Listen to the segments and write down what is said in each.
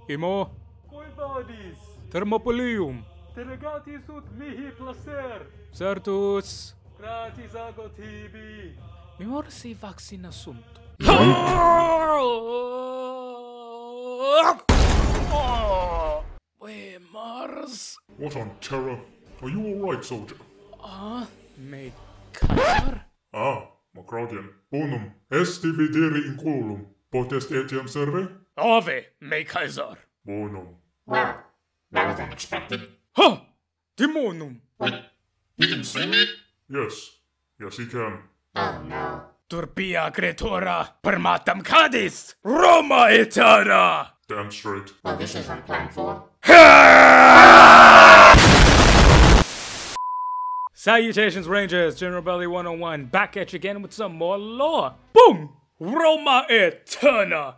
Imo. Cuibadis. Thermopolium. Teragatis ut mihi placer. Certus. Gratis ago tibi. Mimor si vaccina sunt. Where Mars? What on terror? Are you alright, soldier? Me Kaiser? Macrodian. Bonum, est dividere inculum. Potest etiam serve? Ove, me Kaiser. Bonum. Well, that was unexpected. Ha! Demonum. Wait, you can see me? Yes. Yes, he can. Oh no. Turpia creatura permatam cadis. Roma ATERNA. Damn straight. Well, this is unplanned for. Salutations, Rangers. General Belly 101 back at you again with some more lore. Boom! Roma ATERNA.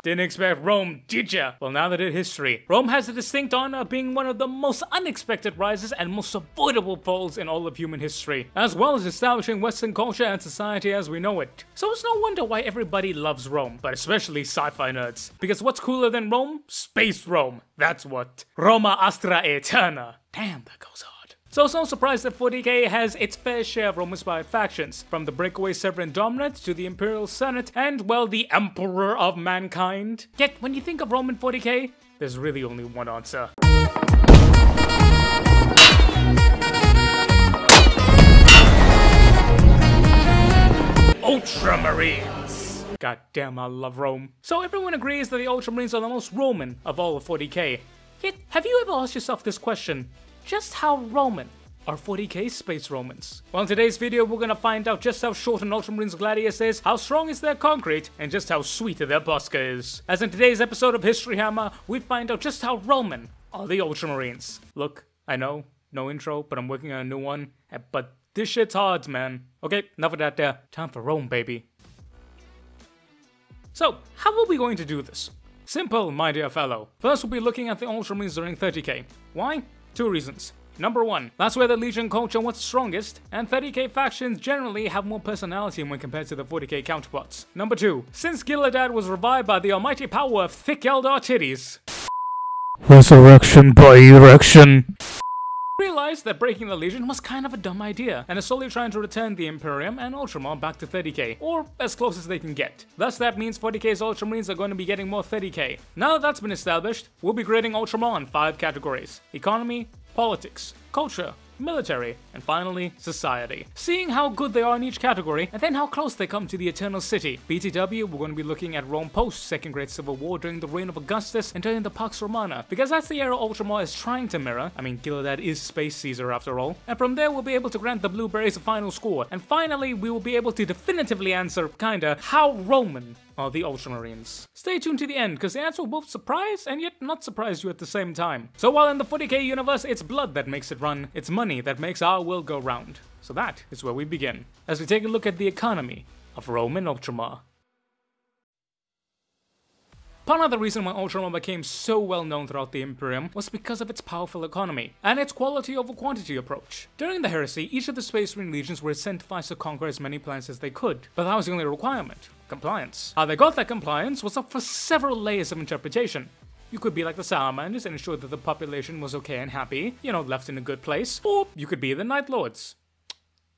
Didn't expect Rome, did ya? Well, now that it's history, Rome has the distinct honor of being one of the most unexpected rises and most avoidable falls in all of human history, as well as establishing Western culture and society as we know it. So it's no wonder why everybody loves Rome, but especially sci-fi nerds. Because what's cooler than Rome? Space Rome. That's what. Roma Astra Aeterna. Damn, that goes hard. So it's no surprise that 40k has its fair share of Rome-inspired factions, from the breakaway Severan Dominant to the Imperial Senate, and, well, the Emperor of Mankind. Yet, when you think of Rome in 40k, there's really only one answer. Ultramarines! Goddamn, I love Rome. So everyone agrees that the Ultramarines are the most Roman of all of 40k. Yet, have you ever asked yourself this question? Just how Roman are 40k Space Romans? Well, in today's video, we're gonna find out just how short an Ultramarines Gladius is, how strong is their concrete, and just how sweet their Bosca is. As in today's episode of HistoryHammer, we find out just how Roman are the Ultramarines. Look, I know, no intro, but I'm working on a new one, but this shit's hard, man. Okay, enough of that there. Time for Rome, baby. So, how are we going to do this? Simple, my dear fellow. First, we'll be looking at the Ultramarines during 30k. Why? Two reasons. Number one, that's where the Legion culture was strongest, and 30k factions generally have more personality when compared to the 40k counterparts. Number two, since Gilead was revived by the almighty power of thick Eldar titties. Resurrection by erection. Realized that breaking the Legion was kind of a dumb idea, and is slowly trying to return the Imperium and Ultramar back to 30k, or as close as they can get. Thus that means 40k's Ultramarines are going to be getting more 30k. Now that that's been established, we'll be grading Ultramar in 5 categories: economy, politics, culture, military, and finally, society. Seeing how good they are in each category, and then how close they come to the Eternal City. BTW, we're going to be looking at Rome post-Second Great Civil War during the reign of Augustus and during the Pax Romana, because that's the era Ultramar is trying to mirror. I mean, Gilead is Space Caesar after all. And from there, we'll be able to grant the Blueberries a final score. And finally, we will be able to definitively answer, kinda, how Roman are the Ultramarines. Stay tuned to the end, because the answer will both surprise and yet not surprise you at the same time. So while in the 40k universe, it's blood that makes it run, it's money that makes our will go round. So that is where we begin, as we take a look at the economy of Roman Ultramar. Part of the reason why Ultramar became so well known throughout the Imperium was because of its powerful economy, and its quality over quantity approach. During the Heresy, each of the Space Marine legions were incentivized to conquer as many planets as they could, but that was the only requirement: compliance. How they got that compliance was up for several layers of interpretation. You could be like the Salamanders and ensure that the population was okay and happy, you know, left in a good place, or you could be the Night Lords.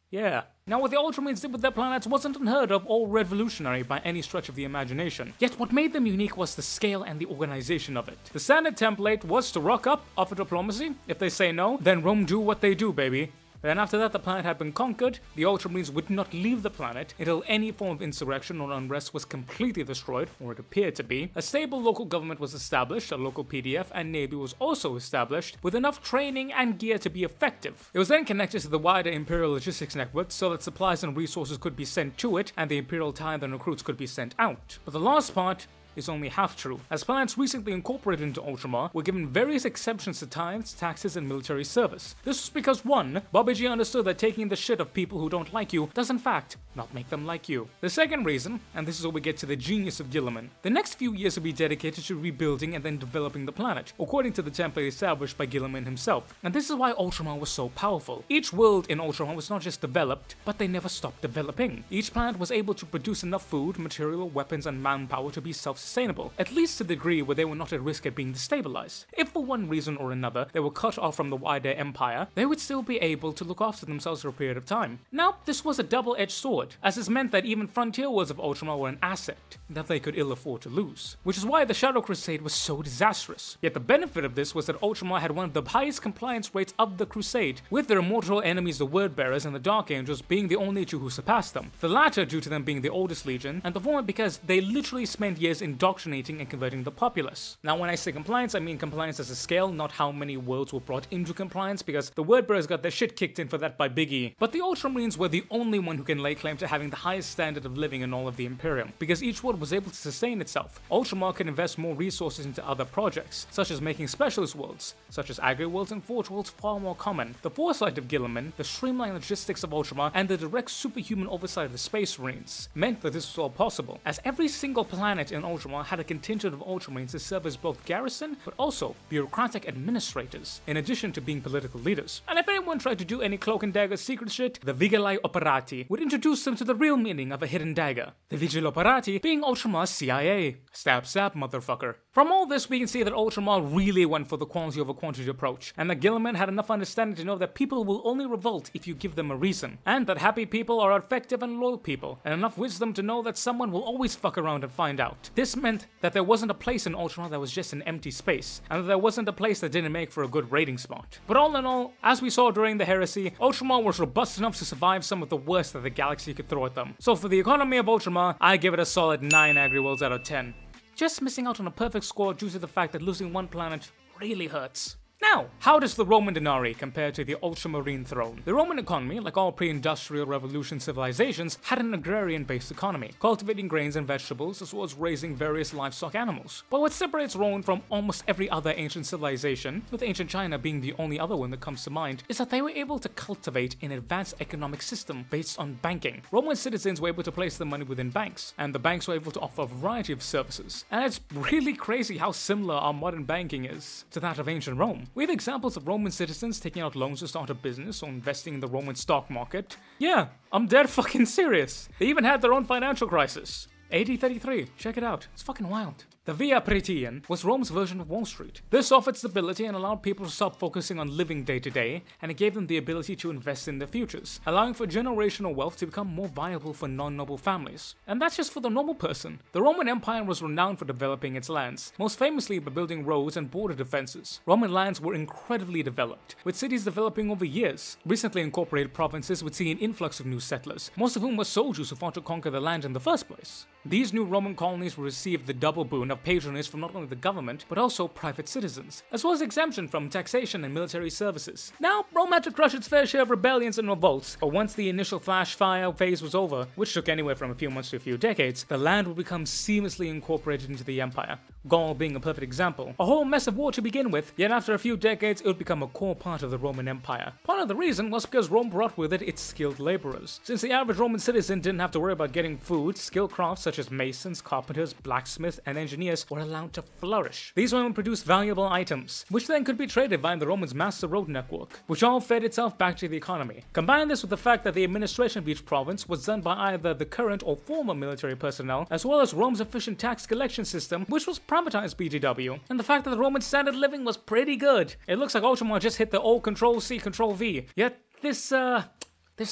Yeah. Now what the Ultramarines did with their planets wasn't unheard of or revolutionary by any stretch of the imagination. Yet what made them unique was the scale and the organization of it. The standard template was to rock up, offer diplomacy. If they say no, then Rome do what they do, baby. Then after that the planet had been conquered, the Ultramarines would not leave the planet until any form of insurrection or unrest was completely destroyed, or it appeared to be. A stable local government was established, a local PDF and navy was also established, with enough training and gear to be effective. It was then connected to the wider Imperial logistics network so that supplies and resources could be sent to it, and the Imperial tithe and recruits could be sent out. But the last part is only half true, as planets recently incorporated into Ultramar were given various exceptions to tithes, taxes, and military service. This was because 1. Bobby G understood that taking the shit of people who don't like you does in fact not make them like you. The second reason, and this is where we get to the genius of Guilliman, the next few years will be dedicated to rebuilding and then developing the planet, according to the template established by Guilliman himself. And this is why Ultramar was so powerful. Each world in Ultramar was not just developed, but they never stopped developing. Each planet was able to produce enough food, material, weapons, and manpower to be self-sustainable, at least to the degree where they were not at risk of being destabilized. If for one reason or another they were cut off from the wider empire, they would still be able to look after themselves for a period of time. Now, this was a double-edged sword, as this meant that even frontier worlds of Ultramar were an asset that they could ill afford to lose, which is why the Shadow Crusade was so disastrous. Yet the benefit of this was that Ultramar had one of the highest compliance rates of the Crusade, with their immortal enemies the Wordbearers and the Dark Angels being the only two who surpassed them. The latter due to them being the oldest legion, and the former because they literally spent years indoctrinating and converting the populace. Now when I say compliance, I mean compliance as a scale, not how many worlds were brought into compliance, because the Wordbearers got their shit kicked in for that by Big E. But the Ultramarines were the only one who can lay claim to having the highest standard of living in all of the Imperium, because each world was able to sustain itself. Ultramar could invest more resources into other projects, such as making specialist worlds, such as agri worlds and forge worlds far more common. The foresight of Guilliman, the streamlined logistics of Ultramar, and the direct superhuman oversight of the Space Marines meant that this was all possible, as every single planet in Ultramar had a contingent of Ultramarines to serve as both garrison, but also bureaucratic administrators, in addition to being political leaders. And if anyone tried to do any cloak and dagger secret shit, the Vigilai Operati would introduce them to the real meaning of a hidden dagger, the Vigil Operati being Ultramar's CIA. Stab stab, motherfucker. From all this we can see that Ultramar really went for the quality over quantity approach, and that Guilliman had enough understanding to know that people will only revolt if you give them a reason, and that happy people are effective and loyal people, and enough wisdom to know that someone will always fuck around and find out. This meant that there wasn't a place in Ultramar that was just an empty space, and that there wasn't a place that didn't make for a good raiding spot. But all in all, as we saw during the Heresy, Ultramar was robust enough to survive some of the worst that the galaxy could throw at them. So for the economy of Ultramar, I give it a solid 9 agri-worlds out of 10. Just missing out on a perfect score due to the fact that losing one planet really hurts. Now, how does the Roman denarii compare to the Ultramarine throne? The Roman economy, like all pre-industrial revolution civilizations, had an agrarian-based economy, cultivating grains and vegetables as well as raising various livestock animals. But what separates Rome from almost every other ancient civilization, with ancient China being the only other one that comes to mind, is that they were able to cultivate an advanced economic system based on banking. Roman citizens were able to place their money within banks, and the banks were able to offer a variety of services. And it's really crazy how similar our modern banking is to that of ancient Rome. We have examples of Roman citizens taking out loans to start a business or investing in the Roman stock market. Yeah, I'm dead fucking serious. They even had their own financial crisis. AD 33, check it out. It's fucking wild. The Via Praetian was Rome's version of Wall Street. This offered stability and allowed people to stop focusing on living day to day, and it gave them the ability to invest in their futures, allowing for generational wealth to become more viable for non-noble families. And that's just for the normal person. The Roman Empire was renowned for developing its lands, most famously by building roads and border defenses. Roman lands were incredibly developed, with cities developing over years. Recently incorporated provinces would see an influx of new settlers, most of whom were soldiers who fought to conquer the land in the first place. These new Roman colonies will receive the double boon of patronage from not only the government, but also private citizens, as well as exemption from taxation and military services. Now, Rome had to crush its fair share of rebellions and revolts, but once the initial flash fire phase was over, which took anywhere from a few months to a few decades, the land would become seamlessly incorporated into the empire, Gaul being a perfect example. A whole mess of war to begin with, yet after a few decades it would become a core part of the Roman Empire. Part of the reason was because Rome brought with it its skilled laborers. Since the average Roman citizen didn't have to worry about getting food, skilled crafts such as masons, carpenters, blacksmiths, and engineers were allowed to flourish. These women produced valuable items, which then could be traded via the Romans' master road network, which all fed itself back to the economy. Combine this with the fact that the administration of each province was done by either the current or former military personnel, as well as Rome's efficient tax collection system, which was privatized BTW, and the fact that the Roman standard of living was pretty good. It looks like Ultramar just hit the old Control-C, Control-V, yet this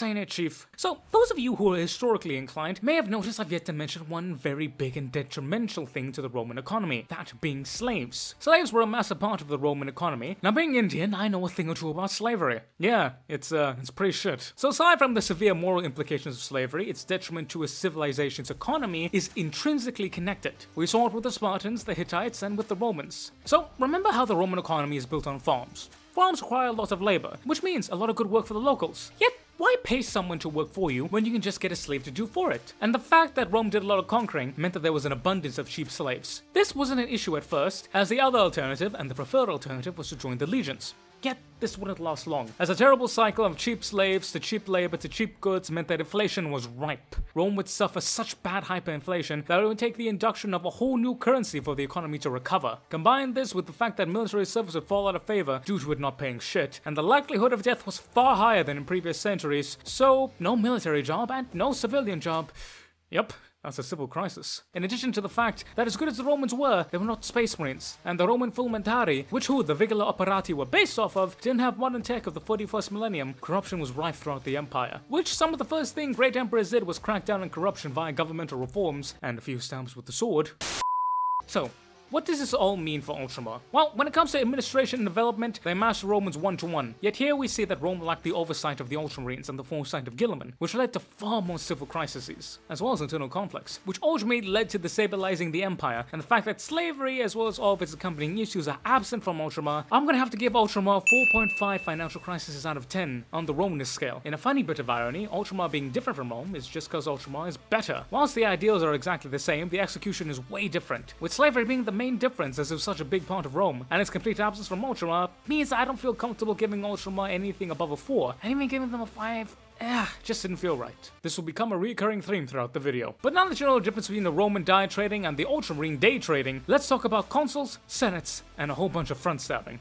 ain't it, Chief. So, those of you who are historically inclined may have noticed I've yet to mention one very big and detrimental thing to the Roman economy, that being slaves. Slaves were a massive part of the Roman economy. Now, being Indian, I know a thing or two about slavery. Yeah, it's pretty shit. So, aside from the severe moral implications of slavery, its detriment to a civilization's economy is intrinsically connected. We saw it with the Spartans, the Hittites, and with the Romans. So, remember how the Roman economy is built on farms. Farms require a lot of labor, which means a lot of good work for the locals. Yet, Why pay someone to work for you when you can just get a slave to do for it? And the fact that Rome did a lot of conquering meant that there was an abundance of cheap slaves. This wasn't an issue at first, as the other alternative and the preferred alternative was to join the legions. Yet, this wouldn't last long, as a terrible cycle of cheap slaves to cheap labor to cheap goods meant that inflation was ripe. Rome would suffer such bad hyperinflation that it would take the induction of a whole new currency for the economy to recover. Combine this with the fact that military service would fall out of favor due to it not paying shit, and the likelihood of death was far higher than in previous centuries, so no military job and no civilian job. Yep. That's a civil crisis. In addition to the fact that as good as the Romans were, they were not space marines, and the Roman fulmentari, which the Vigila operati were based off of, didn't have modern tech of the 41st millennium. Corruption was rife throughout the empire, which some of the first thing great emperors did was crack down on corruption via governmental reforms, and a few stabs with the sword. So, what does this all mean for Ultramar? Well, when it comes to administration and development, they matched the Romans 1-to-1. Yet here we see that Rome lacked the oversight of the Ultramarines and the foresight of Guilliman, which led to far more civil crises, as well as internal conflicts, which ultimately led to destabilizing the empire, and the fact that slavery, as well as all of its accompanying issues, are absent from Ultramar. I'm gonna have to give Ultramar 4.5 financial crises out of 10 on the Romanist scale. In a funny bit of irony, Ultramar being different from Rome is just because Ultramar is better. Whilst the ideals are exactly the same, the execution is way different, with slavery being the main difference as it was such a big part of Rome, and its complete absence from Ultramar means that I don't feel comfortable giving Ultramar anything above a 4, and even giving them a 5, just didn't feel right. This will become a recurring theme throughout the video. But now that you know the difference between the Roman die trading and the Ultramarine day trading, let's talk about consuls, senates, and a whole bunch of front stabbing.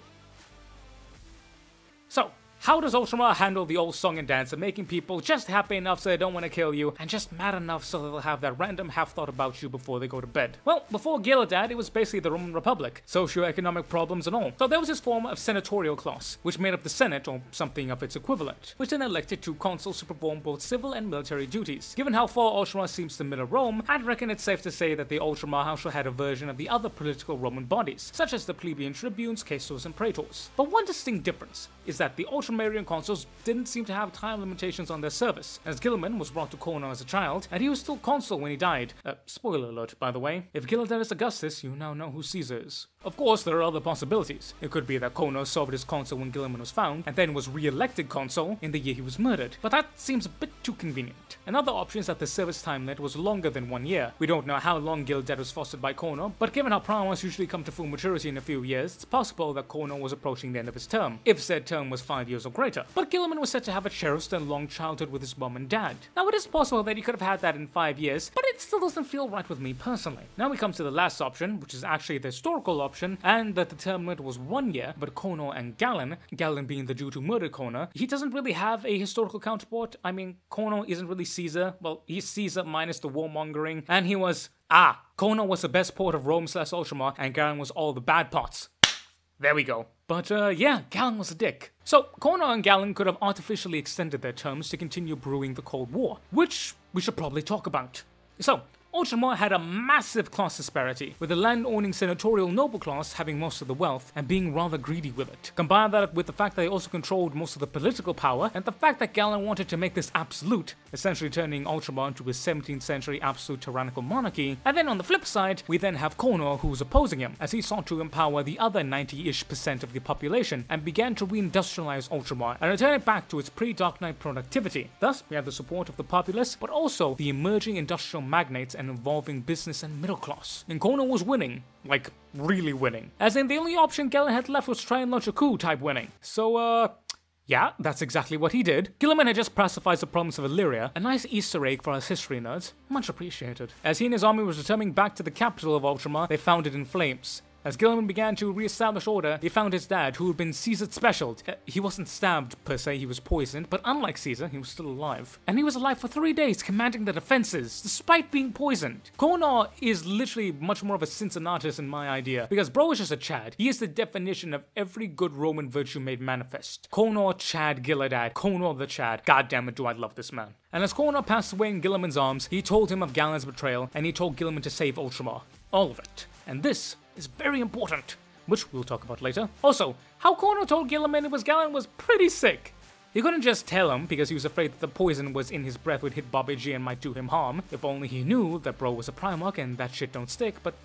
So, how does Ultramar handle the old song and dance of making people just happy enough so they don't want to kill you, and just mad enough so they'll have that random half-thought about you before they go to bed? Well, before Gilead, it was basically the Roman Republic, socio-economic problems and all. So there was this form of senatorial class, which made up the Senate, or something of its equivalent, which then elected 2 consuls to perform both civil and military duties. Given how far Ultramar seems to mirror Rome, I'd reckon it's safe to say that the Ultramar also had a version of the other political Roman bodies, such as the plebeian tribunes, quaestors, and praetors. But one distinct difference is that the Ultramarian consuls didn't seem to have time limitations on their service, as Guilliman was brought to Corno as a child, and he was still consul when he died. Spoiler alert, by the way. If Gildaris Augustus, you now know who Caesar is. Of course, there are other possibilities. It could be that Corno served as consul when Guilliman was found, and then was re-elected consul in the year he was murdered, but that seems a bit too convenient. Another option is that the service time limit was longer than 1 year. We don't know how long Gilded was fostered by Corno, but given how prowess usually come to full maturity in a few years, it's possible that Corno was approaching the end of his term, if said term was 5 years or greater. But Guilliman was said to have a cherished and long childhood with his mom and dad. Now it is possible that he could have had that in 5 years, but it still doesn't feel right with me personally. Now we come to the last option, which is actually the historical option, and that the term limit was 1 year, but Corno and Galen being the dude who murdered Corno, he doesn't really have a historical counterpart. I mean, Corno isn't really Caesar. Well, he's Caesar minus the warmongering, and he was, Corno was the best port of Rome/Ultramar, and Galen was all the bad parts. There we go. But yeah, Galen was a dick. So, Corno and Galen could have artificially extended their terms to continue brewing the Cold War, which we should probably talk about. So, Ultramar had a massive class disparity, with the land-owning senatorial noble class having most of the wealth and being rather greedy with it. Combine that with the fact that they also controlled most of the political power, and the fact that Galen wanted to make this absolute, essentially turning Ultramar into a 17th century absolute tyrannical monarchy. And then on the flip side, we then have Corno who was opposing him, as he sought to empower the other 90-ish% of the population, and began to reindustrialize Ultramar, and return it back to its pre-Dark Knight productivity. Thus, we have the support of the populace, but also the emerging industrial magnates and involving business and middle class. And Corno was winning. Like, really winning. As in, the only option Galen had left was to try and launch a coup type winning. So, yeah, that's exactly what he did. Guilliman had just pacified the province of Illyria, a nice Easter egg for us history nerds, much appreciated. As he and his army was returning back to the capital of Ultramar, they found it in flames. As Guilliman began to re-establish order, he found his dad, who had been Caesar's special. He wasn't stabbed, per se, he was poisoned, but unlike Caesar, he was still alive. And he was alive for 3 days, commanding the defenses, despite being poisoned. Corno is literally much more of a Cincinnatus in my idea, because bro is just a Chad. He is the definition of every good Roman virtue made manifest. Corno, Chad, Gilead, Corno the Chad. God damn it, do I love this man. And as Corno passed away in Guilliman's arms, he told him of Galen's betrayal, and he told Guilliman to save Ultramar. All of it. And this is very important, which we'll talk about later. Also, how Corno told Guilliman it was Galen was pretty sick. He couldn't just tell him because he was afraid that the poison was in his breath would hit Bobby G and might do him harm. If only he knew that bro was a Primarch and that shit don't stick, but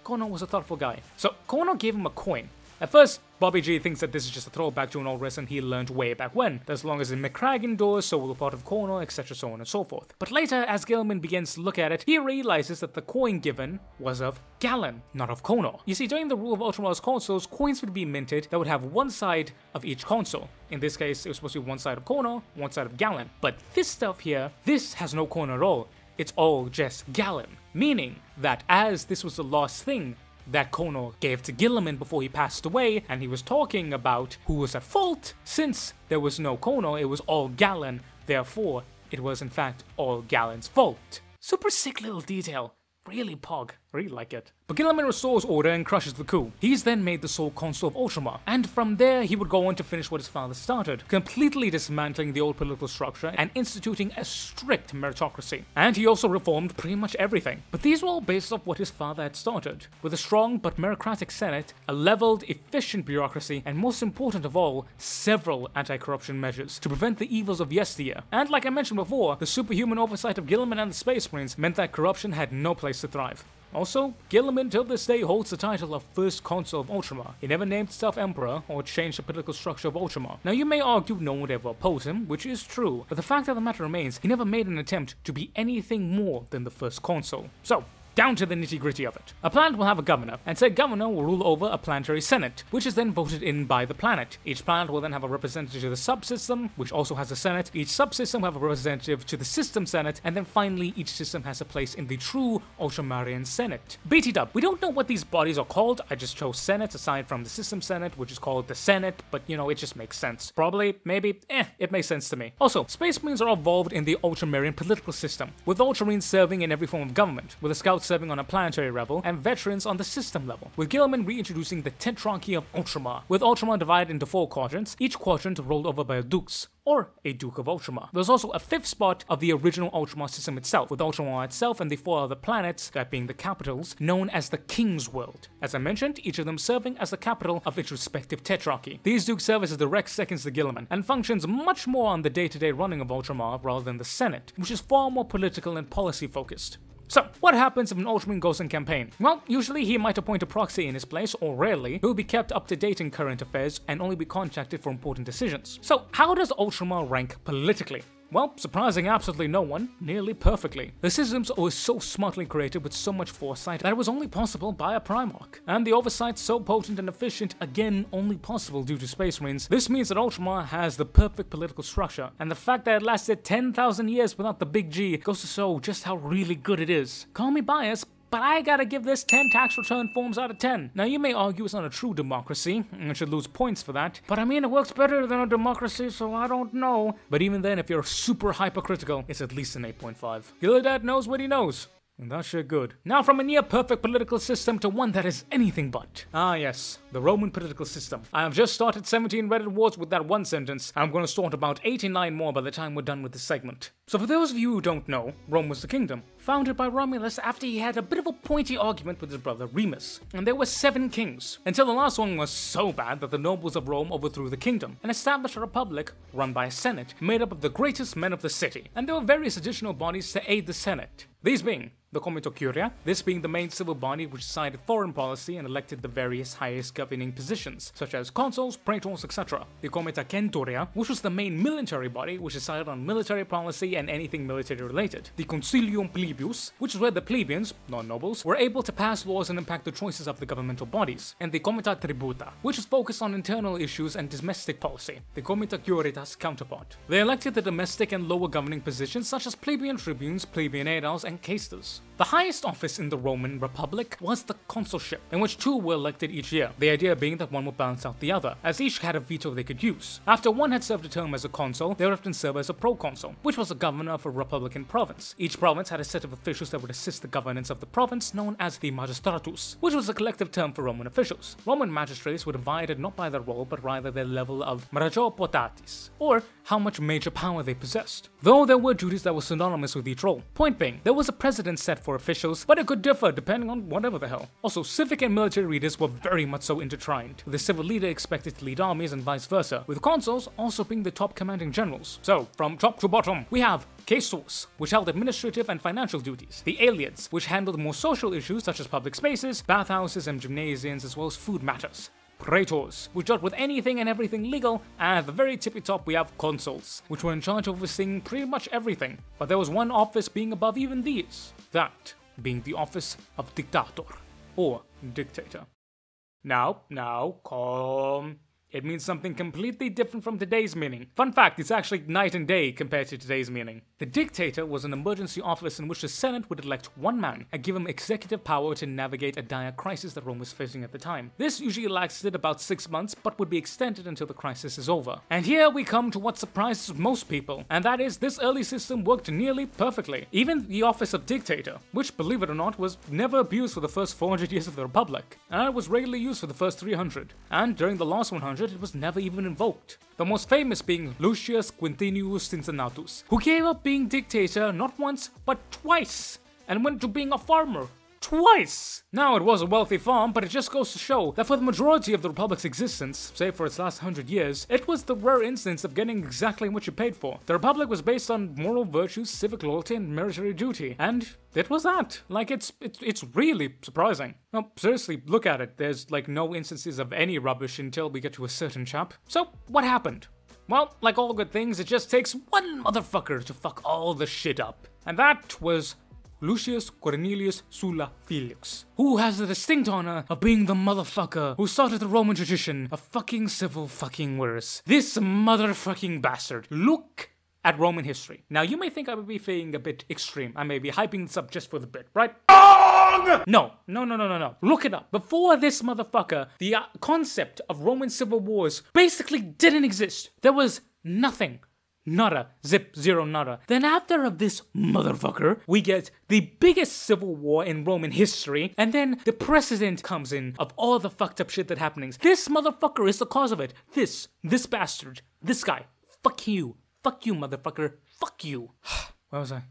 Corno was a thoughtful guy. So Corno gave him a coin. At first, Bobby G thinks that this is just a throwback to an old lesson he learned way back when, that as long as in McCracken doors, so will a part of Cornwall, etc., so on and so forth. But later, as Gilman begins to look at it, he realizes that the coin given was of Gallon, not of Cornwall. You see, during the rule of Ultramar's consoles, coins would be minted that would have one side of each console. In this case, it was supposed to be one side of Cornwall, one side of Gallon. But this stuff here, this has no coin at all. It's all just Gallon, meaning that as this was the last thing that Cornwall gave to Gilliman before he passed away, and he was talking about who was at fault, since there was no Cornwall, it was all Gallon, therefore it was in fact all Gallon's fault. Super sick little detail. Really pog. Really like it. But Gilliman restores order and crushes the coup. He's then made the sole consul of Ultramar, and from there he would go on to finish what his father started, completely dismantling the old political structure and instituting a strict meritocracy. And he also reformed pretty much everything. But these were all based off what his father had started, with a strong but meritocratic senate, a leveled, efficient bureaucracy, and most important of all, several anti-corruption measures to prevent the evils of yesteryear. And like I mentioned before, the superhuman oversight of Gilliman and the Space Marines meant that corruption had no place to thrive. Also, Gilliman till this day holds the title of First Consul of Ultramar. He never named himself Emperor or changed the political structure of Ultramar. Now you may argue no one would ever oppose him, which is true, but the fact of the matter remains, he never made an attempt to be anything more than the First Consul. So, down to the nitty-gritty of it. A planet will have a governor, and said governor will rule over a planetary senate, which is then voted in by the planet. Each planet will then have a representative to the subsystem, which also has a senate. Each subsystem will have a representative to the system senate, and then finally each system has a place in the true Ultramarian senate. BT-dub, we don't know what these bodies are called. I just chose senate aside from the system senate, which is called the senate, but you know, it just makes sense. Probably, maybe, it makes sense to me. Also, Space Marines are involved in the Ultramarian political system, with Ultramarines serving in every form of government, with the Scouts serving on a planetary level, and veterans on the system level, with Gilliman reintroducing the Tetrarchy of Ultramar, with Ultramar divided into 4 quadrants, each quadrant rolled over by a dux, or a Duke of Ultramar. There's also a 5th spot of the original Ultramar system itself, with Ultramar itself and the 4 other planets, that being the capitals, known as the King's World. As I mentioned, each of them serving as the capital of its respective Tetrarchy. These Dukes serve as direct seconds to Gilliman, and functions much more on the day-to-day running of Ultramar rather than the Senate, which is far more political and policy-focused. So, what happens if an Ultramarine goes in campaign? Well, usually he might appoint a proxy in his place, or rarely, who will be kept up to date in current affairs and only be contacted for important decisions. So, how does Ultramar rank politically? Well, surprising absolutely no one, nearly perfectly. The systems were so smartly created with so much foresight that it was only possible by a Primarch. And the oversight so potent and efficient, again, only possible due to Space Marines. This means that Ultramar has the perfect political structure, and the fact that it lasted 10,000 years without the big G goes to show just how really good it is. Call me biased, but I gotta give this 10 tax return forms out of 10. Now you may argue it's not a true democracy, and should lose points for that, but I mean it works better than a democracy, so I don't know. But even then, if you're super hypercritical, it's at least an 8.5. Gillidan knows what he knows. And that shit good. Now from a near-perfect political system to one that is anything but. Ah yes, the Roman political system. I have just started 17 Reddit wars with that one sentence. I'm going to start about 89 more by the time we're done with this segment. So for those of you who don't know, Rome was the kingdom, founded by Romulus after he had a bit of a pointy argument with his brother Remus. And there were 7 kings, until the last one was so bad that the nobles of Rome overthrew the kingdom and established a republic run by a senate made up of the greatest men of the city. And there were various additional bodies to aid the senate. These being the Comitia Curia, this being the main civil body which decided foreign policy and elected the various highest governing positions, such as consuls, praetors, etc. The Comitia Centuria, which was the main military body which decided on military policy and anything military related. The Consilium Plebeius, which is where the plebeians, non-nobles, were able to pass laws and impact the choices of the governmental bodies. And the Comitia Tributa, which is focused on internal issues and domestic policy. The Comitia Curitas counterpart. They elected the domestic and lower governing positions such as plebeian tribunes, plebeian aediles, and caestors. The highest office in the Roman Republic was the consulship, in which 2 were elected each year, the idea being that one would balance out the other, as each had a veto they could use. After one had served a term as a consul, they would often serve as a proconsul, which was a governor of a republican province. Each province had a set of officials that would assist the governance of the province, known as the magistratus, which was a collective term for Roman officials. Roman magistrates were divided not by their role, but rather their level of magio potatis, or how much major power they possessed, though there were duties that were synonymous with each role. Point being, there was a precedent set for officials, but it could differ depending on whatever the hell. Also, civic and military leaders were very much so intertwined, with the civil leader expected to lead armies and vice versa, with consuls also being the top commanding generals. So, from top to bottom, we have Caestus, which held administrative and financial duties, the Aliads, which handled more social issues such as public spaces, bathhouses, and gymnasiums, as well as food matters, praetors, which dealt with anything and everything legal, and at the very tippy top we have consuls, which were in charge of overseeing pretty much everything. But there was one office being above even these, that being the office of dictator, or dictator. Now, calm. It means something completely different from today's meaning. Fun fact, it's actually night and day compared to today's meaning. The dictator was an emergency office in which the Senate would elect one man and give him executive power to navigate a dire crisis that Rome was facing at the time. This usually lasted about 6 months, but would be extended until the crisis is over. And here we come to what surprises most people, and that is this early system worked nearly perfectly. Even the office of dictator, which, believe it or not, was never abused for the first 400 years of the Republic, and it was regularly used for the first 300, and during the last 100 it was never even invoked. The most famous being Lucius Quintinius Cincinnatus, who gave up being dictator not once but twice, and went to being a farmer. Twice! Now, it was a wealthy farm, but it just goes to show that for the majority of the Republic's existence, save for its last 100 years, it was the rare instance of getting exactly what you paid for. The Republic was based on moral virtues, civic loyalty, and military duty, and it was that. Like, it's really surprising. No, seriously, look at it. There's, like, no instances of any rubbish until we get to a certain chap. So, what happened? Well, like all good things, it just takes one motherfucker to fuck all the shit up. And that was Lucius Cornelius Sulla Felix, who has the distinct honor of being the motherfucker who started the Roman tradition of fucking civil fucking wars. This motherfucking bastard. Look at Roman history. Now, you may think I would be being a bit extreme. I may be hyping this up just for the bit, right? No. Look it up. Before this motherfucker, the concept of Roman civil wars basically didn't exist. There was nothing. Nada. Zip. Zero. Nada. Then after of this motherfucker, we get the biggest civil war in Roman history, and then the precedent comes in of all the fucked up shit that happenings. This motherfucker is the cause of it. This bastard. This guy. Fuck you. Fuck you, motherfucker. Fuck you. Where was I?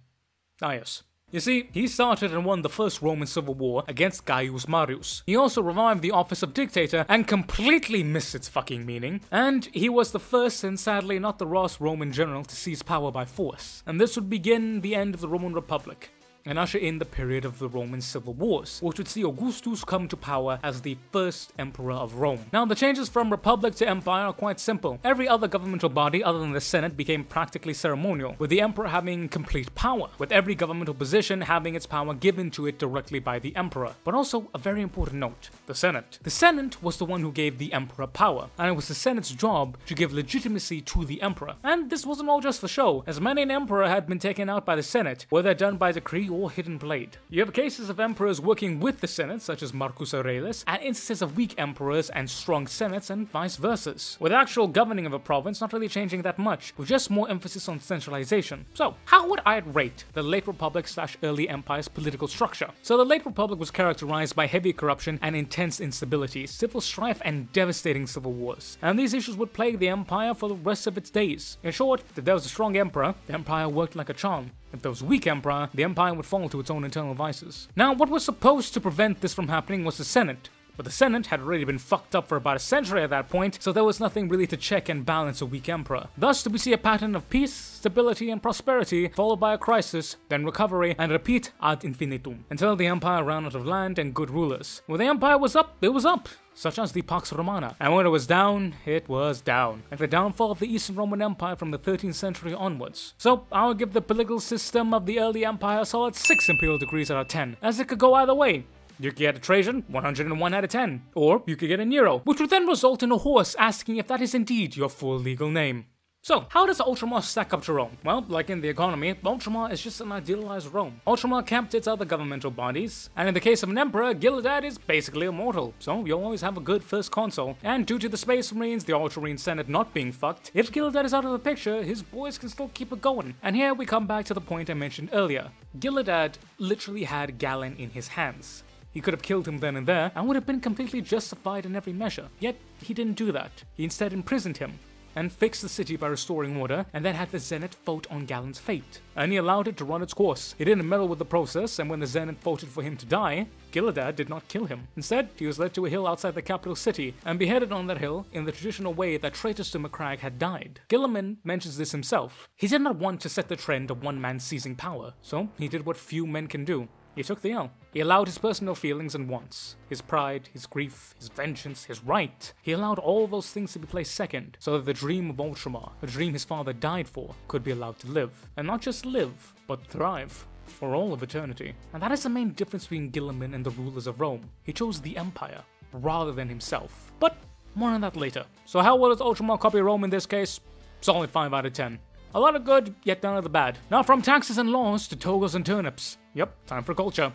Ah, yes. You see, he started and won the first Roman civil war against Gaius Marius. He also revived the office of dictator and completely missed its fucking meaning. And he was the first and sadly not the last Roman general to seize power by force. And this would begin the end of the Roman Republic and usher in the period of the Roman civil wars, which would see Augustus come to power as the first emperor of Rome. Now, the changes from republic to empire are quite simple. Every other governmental body other than the Senate became practically ceremonial, with the emperor having complete power, with every governmental position having its power given to it directly by the emperor. But also, a very important note, the Senate. The Senate was the one who gave the emperor power, and it was the Senate's job to give legitimacy to the emperor. And this wasn't all just for show, as many an emperor had been taken out by the Senate, whether done by decree or hidden blade. You have cases of emperors working with the Senate, such as Marcus Aurelius, and instances of weak emperors and strong senates, and vice versa, with actual governing of a province not really changing that much, with just more emphasis on centralization. So, how would I rate the late Republic / early Empire's political structure? So the late Republic was characterized by heavy corruption and intense instability, civil strife, and devastating civil wars. And these issues would plague the Empire for the rest of its days. In short, if there was a strong emperor, the Empire worked like a charm. If there was a weak emperor, the empire would fall to its own internal vices. Now, what was supposed to prevent this from happening was the Senate. But the Senate had already been fucked up for about a century at that point, so there was nothing really to check and balance a weak emperor. Thus, do we see a pattern of peace, stability, and prosperity, followed by a crisis, then recovery, and repeat ad infinitum, until the empire ran out of land and good rulers. When the empire was up, it was up, such as the Pax Romana, and when it was down, like the downfall of the Eastern Roman Empire from the 13th century onwards. So, I would give the political system of the early empire a solid 6 imperial degrees out of 10, as it could go either way. You could get a Trajan, 101 out of 10. Or you could get a Nero, which would then result in a horse asking if that is indeed your full legal name. So, how does Ultramar stack up to Rome? Well, like in the economy, Ultramar is just an idealized Rome. Ultramar kept its other governmental bodies, and in the case of an emperor, Gilad is basically immortal, so you'll always have a good first consul. And due to the Space Marines, the Ultramarine Senate not being fucked, if Gilad is out of the picture, his boys can still keep it going. And here we come back to the point I mentioned earlier. Gilad literally had Galen in his hands. He could have killed him then and there, and would have been completely justified in every measure. Yet, he didn't do that. He instead imprisoned him, and fixed the city by restoring order, and then had the Zenit vote on Galen's fate. And he allowed it to run its course. He didn't meddle with the process, and when the Zenit voted for him to die, Gilad did not kill him. Instead, he was led to a hill outside the capital city, and beheaded on that hill in the traditional way that traitors to Macragge had died. Gilliman mentions this himself. He did not want to set the trend of one man seizing power, so he did what few men can do. He took the L. He allowed his personal feelings and wants, his pride, his grief, his vengeance, his right. He allowed all those things to be placed second, so that the dream of Ultramar, the dream his father died for, could be allowed to live. And not just live, but thrive. For all of eternity. And that is the main difference between Guilliman and the rulers of Rome. He chose the Empire, rather than himself. But more on that later. So how well does Ultramar copy Rome in this case? Solid 5 out of 10. A lot of good, yet none of the bad. Now from taxes and laws to togas and turnips. Yep, time for culture.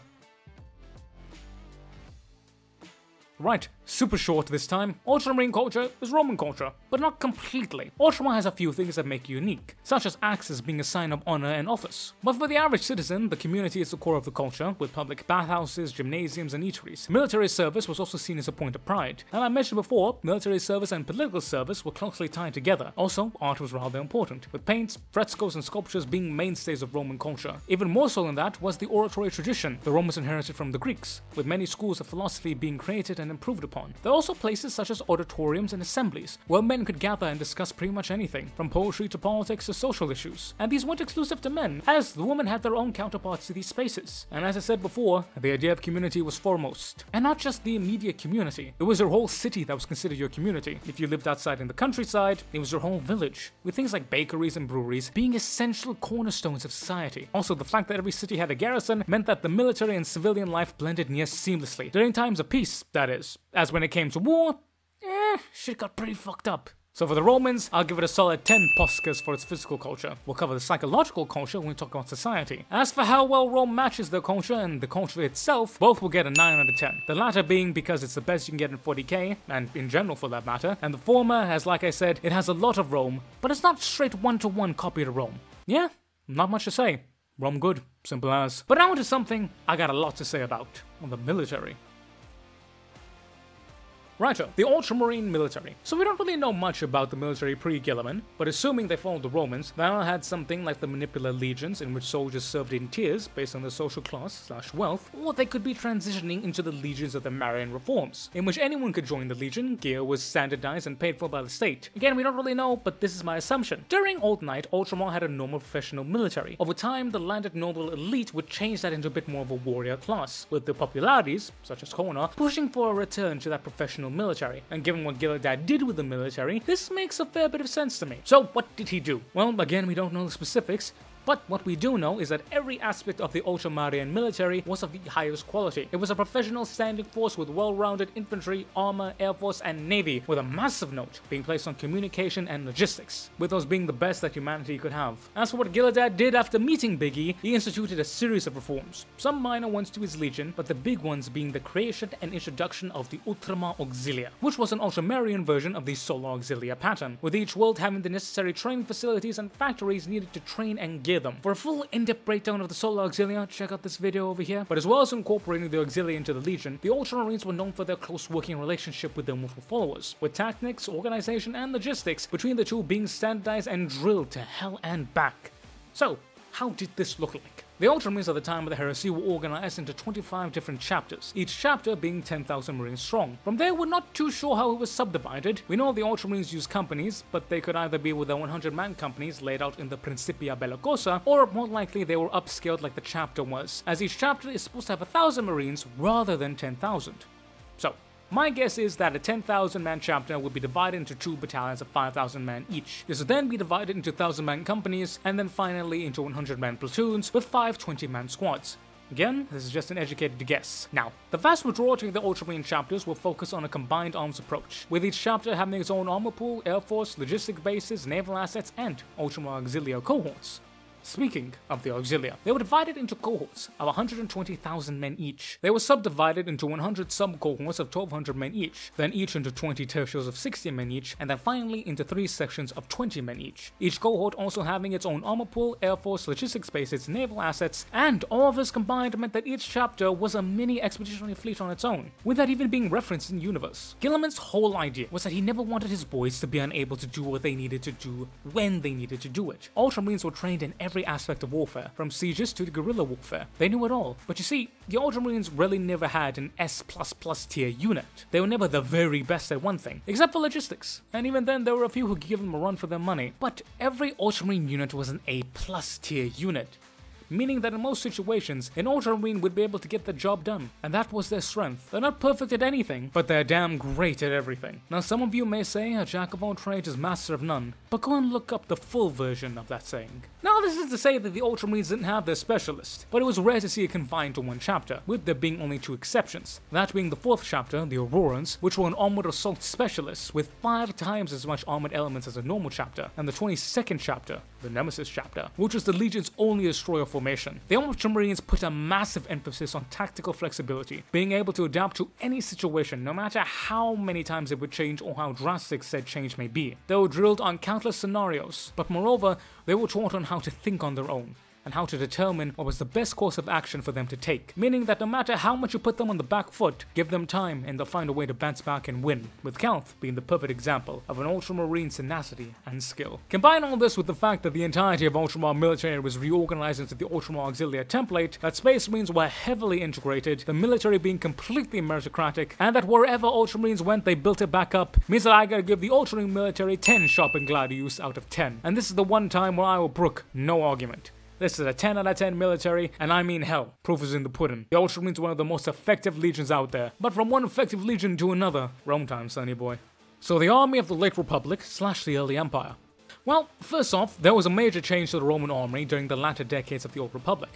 Right, super short this time. Ultramarine culture is Roman culture, but not completely. Ultramar has a few things that make you unique, such as axes being a sign of honor and office. But for the average citizen, the community is the core of the culture, with public bathhouses, gymnasiums, and eateries. Military service was also seen as a point of pride. And I mentioned before, military service and political service were closely tied together. Also, art was rather important, with paints, frescoes, and sculptures being mainstays of Roman culture. Even more so than that was the oratory tradition the Romans inherited from the Greeks, with many schools of philosophy being created and improved upon. There are also places such as auditoriums and assemblies, where men could gather and discuss pretty much anything, from poetry to politics to social issues. And these weren't exclusive to men, as the women had their own counterparts to these spaces. And as I said before, the idea of community was foremost. And not just the immediate community, it was your whole city that was considered your community. If you lived outside in the countryside, it was your whole village, with things like bakeries and breweries being essential cornerstones of society. Also, the fact that every city had a garrison meant that the military and civilian life blended near seamlessly, during times of peace, that is. As when it came to war, shit got pretty fucked up. So for the Romans, I'll give it a solid 10 poskas for its physical culture. We'll cover the psychological culture when we talk about society. As for how well Rome matches their culture and the culture itself, both will get a 9 out of 10. The latter being because it's the best you can get in 40k, and in general for that matter, and the former, as like I said, it has a lot of Rome, but it's not straight one-to-one copy to Rome. Yeah, not much to say. Rome good, simple as. But now to something I got a lot to say about, the military. Righto, the Ultramarine military. So we don't really know much about the military pre-Guilliman, but assuming they followed the Romans, they all had something like the Manipular legions in which soldiers served in tiers based on their social class/wealth, or they could be transitioning into the legions of the Marian reforms, in which anyone could join the legion, gear was standardized and paid for by the state. Again, we don't really know, but this is my assumption. During Old Knight, Ultramar had a normal professional military. Over time, the landed noble elite would change that into a bit more of a warrior class, with the popularities, such as Kona, pushing for a return to that professional military, and given what Gillidan did with the military, this makes a fair bit of sense to me. So what did he do? Well, again, we don't know the specifics, but what we do know is that every aspect of the Ultramarian military was of the highest quality. It was a professional standing force with well-rounded infantry, armor, air force, and navy, with a massive note being placed on communication and logistics, with those being the best that humanity could have. As for what Gillidan did after meeting Biggie, he instituted a series of reforms, some minor ones to his legion, but the big ones being the creation and introduction of the Ultramar Auxilia, which was an Ultramarian version of the Solar Auxilia pattern, with each world having the necessary training facilities and factories needed to train and gear them. For a full in-depth breakdown of the Solar Auxilia, check out this video over here. But as well as incorporating the Auxilia into the Legion, the Ultramarines were known for their close working relationship with their mortal followers, with tactics, organization, and logistics between the two being standardized and drilled to hell and back. So, how did this look like? The Ultramarines at the time of the heresy were organized into 25 different chapters, each chapter being 10,000 Marines strong. From there, we're not too sure how it was subdivided. We know the Ultramarines used companies, but they could either be with their 100-man companies laid out in the Principia Bellicosa, or more likely they were upscaled like the chapter was, as each chapter is supposed to have 1,000 Marines rather than 10,000. So, my guess is that a 10,000-man chapter would be divided into 2 battalions of 5,000 men each. This would then be divided into 1,000-man companies, and then finally into 100-man platoons with 5 20-man squads. Again, this is just an educated guess. Now, the vast majority of the Ultramarine chapters will focus on a combined arms approach, with each chapter having its own armor pool, air force, logistic bases, naval assets, and Ultramar Auxilia cohorts. Speaking of the Auxilia, they were divided into cohorts of 120,000 men each. They were subdivided into 100 sub-cohorts of 1,200 men each, then each into 20 tertials of 60 men each, and then finally into 3 sections of 20 men each. Each cohort also having its own armor pool, air force, logistics bases, naval assets, and all of this combined meant that each chapter was a mini expeditionary fleet on its own, without even being referenced in the universe. Guilliman's whole idea was that he never wanted his boys to be unable to do what they needed to do when they needed to do it. Ultramarines were trained in every aspect of warfare, from sieges to the guerrilla warfare. They knew it all. But you see, the Ultramarines really never had an S++ tier unit. They were never the very best at one thing, except for logistics. And even then, there were a few who gave them a run for their money. But every Ultramarine unit was an A+ tier unit. meaning that in most situations, an Ultramarine would be able to get the job done, and that was their strength. They're not perfect at anything, but they're damn great at everything. Now some of you may say a jack of all trades is master of none, but go and look up the full version of that saying. Now this is to say that the Ultramarines didn't have their specialist, but it was rare to see it confined to one chapter, with there being only 2 exceptions. That being the 4th chapter, the Aurorans, which were an armored assault specialists with 5 times as much armored elements as a normal chapter, and the 22nd chapter, the Nemesis chapter, which was the Legion's only destroyer formation. The Ultramarines put a massive emphasis on tactical flexibility, being able to adapt to any situation, no matter how many times it would change or how drastic said change may be. They were drilled on countless scenarios, but moreover, they were taught on how to think on their own, and how to determine what was the best course of action for them to take, meaning that no matter how much you put them on the back foot, give them time and they'll find a way to bounce back and win, with Kelth being the perfect example of an Ultramarine tenacity and skill. Combine all this with the fact that the entirety of Ultramar military was reorganized into the Ultramar Auxilia template, that Space Marines were heavily integrated, the military being completely meritocratic, and that wherever Ultramarines went they built it back up, means that I gotta give the Ultramarine military 10 shopping gladius out of 10. And this is the one time where I will brook no argument. This is a 10 out of 10 military, and I mean hell, proof is in the pudding. The Ultramarines are one of the most effective legions out there, but from one effective legion to another, Rome time, sonny boy. So the army of the late Republic / the early Empire. Well, first off, there was a major change to the Roman army during the latter decades of the Old Republic.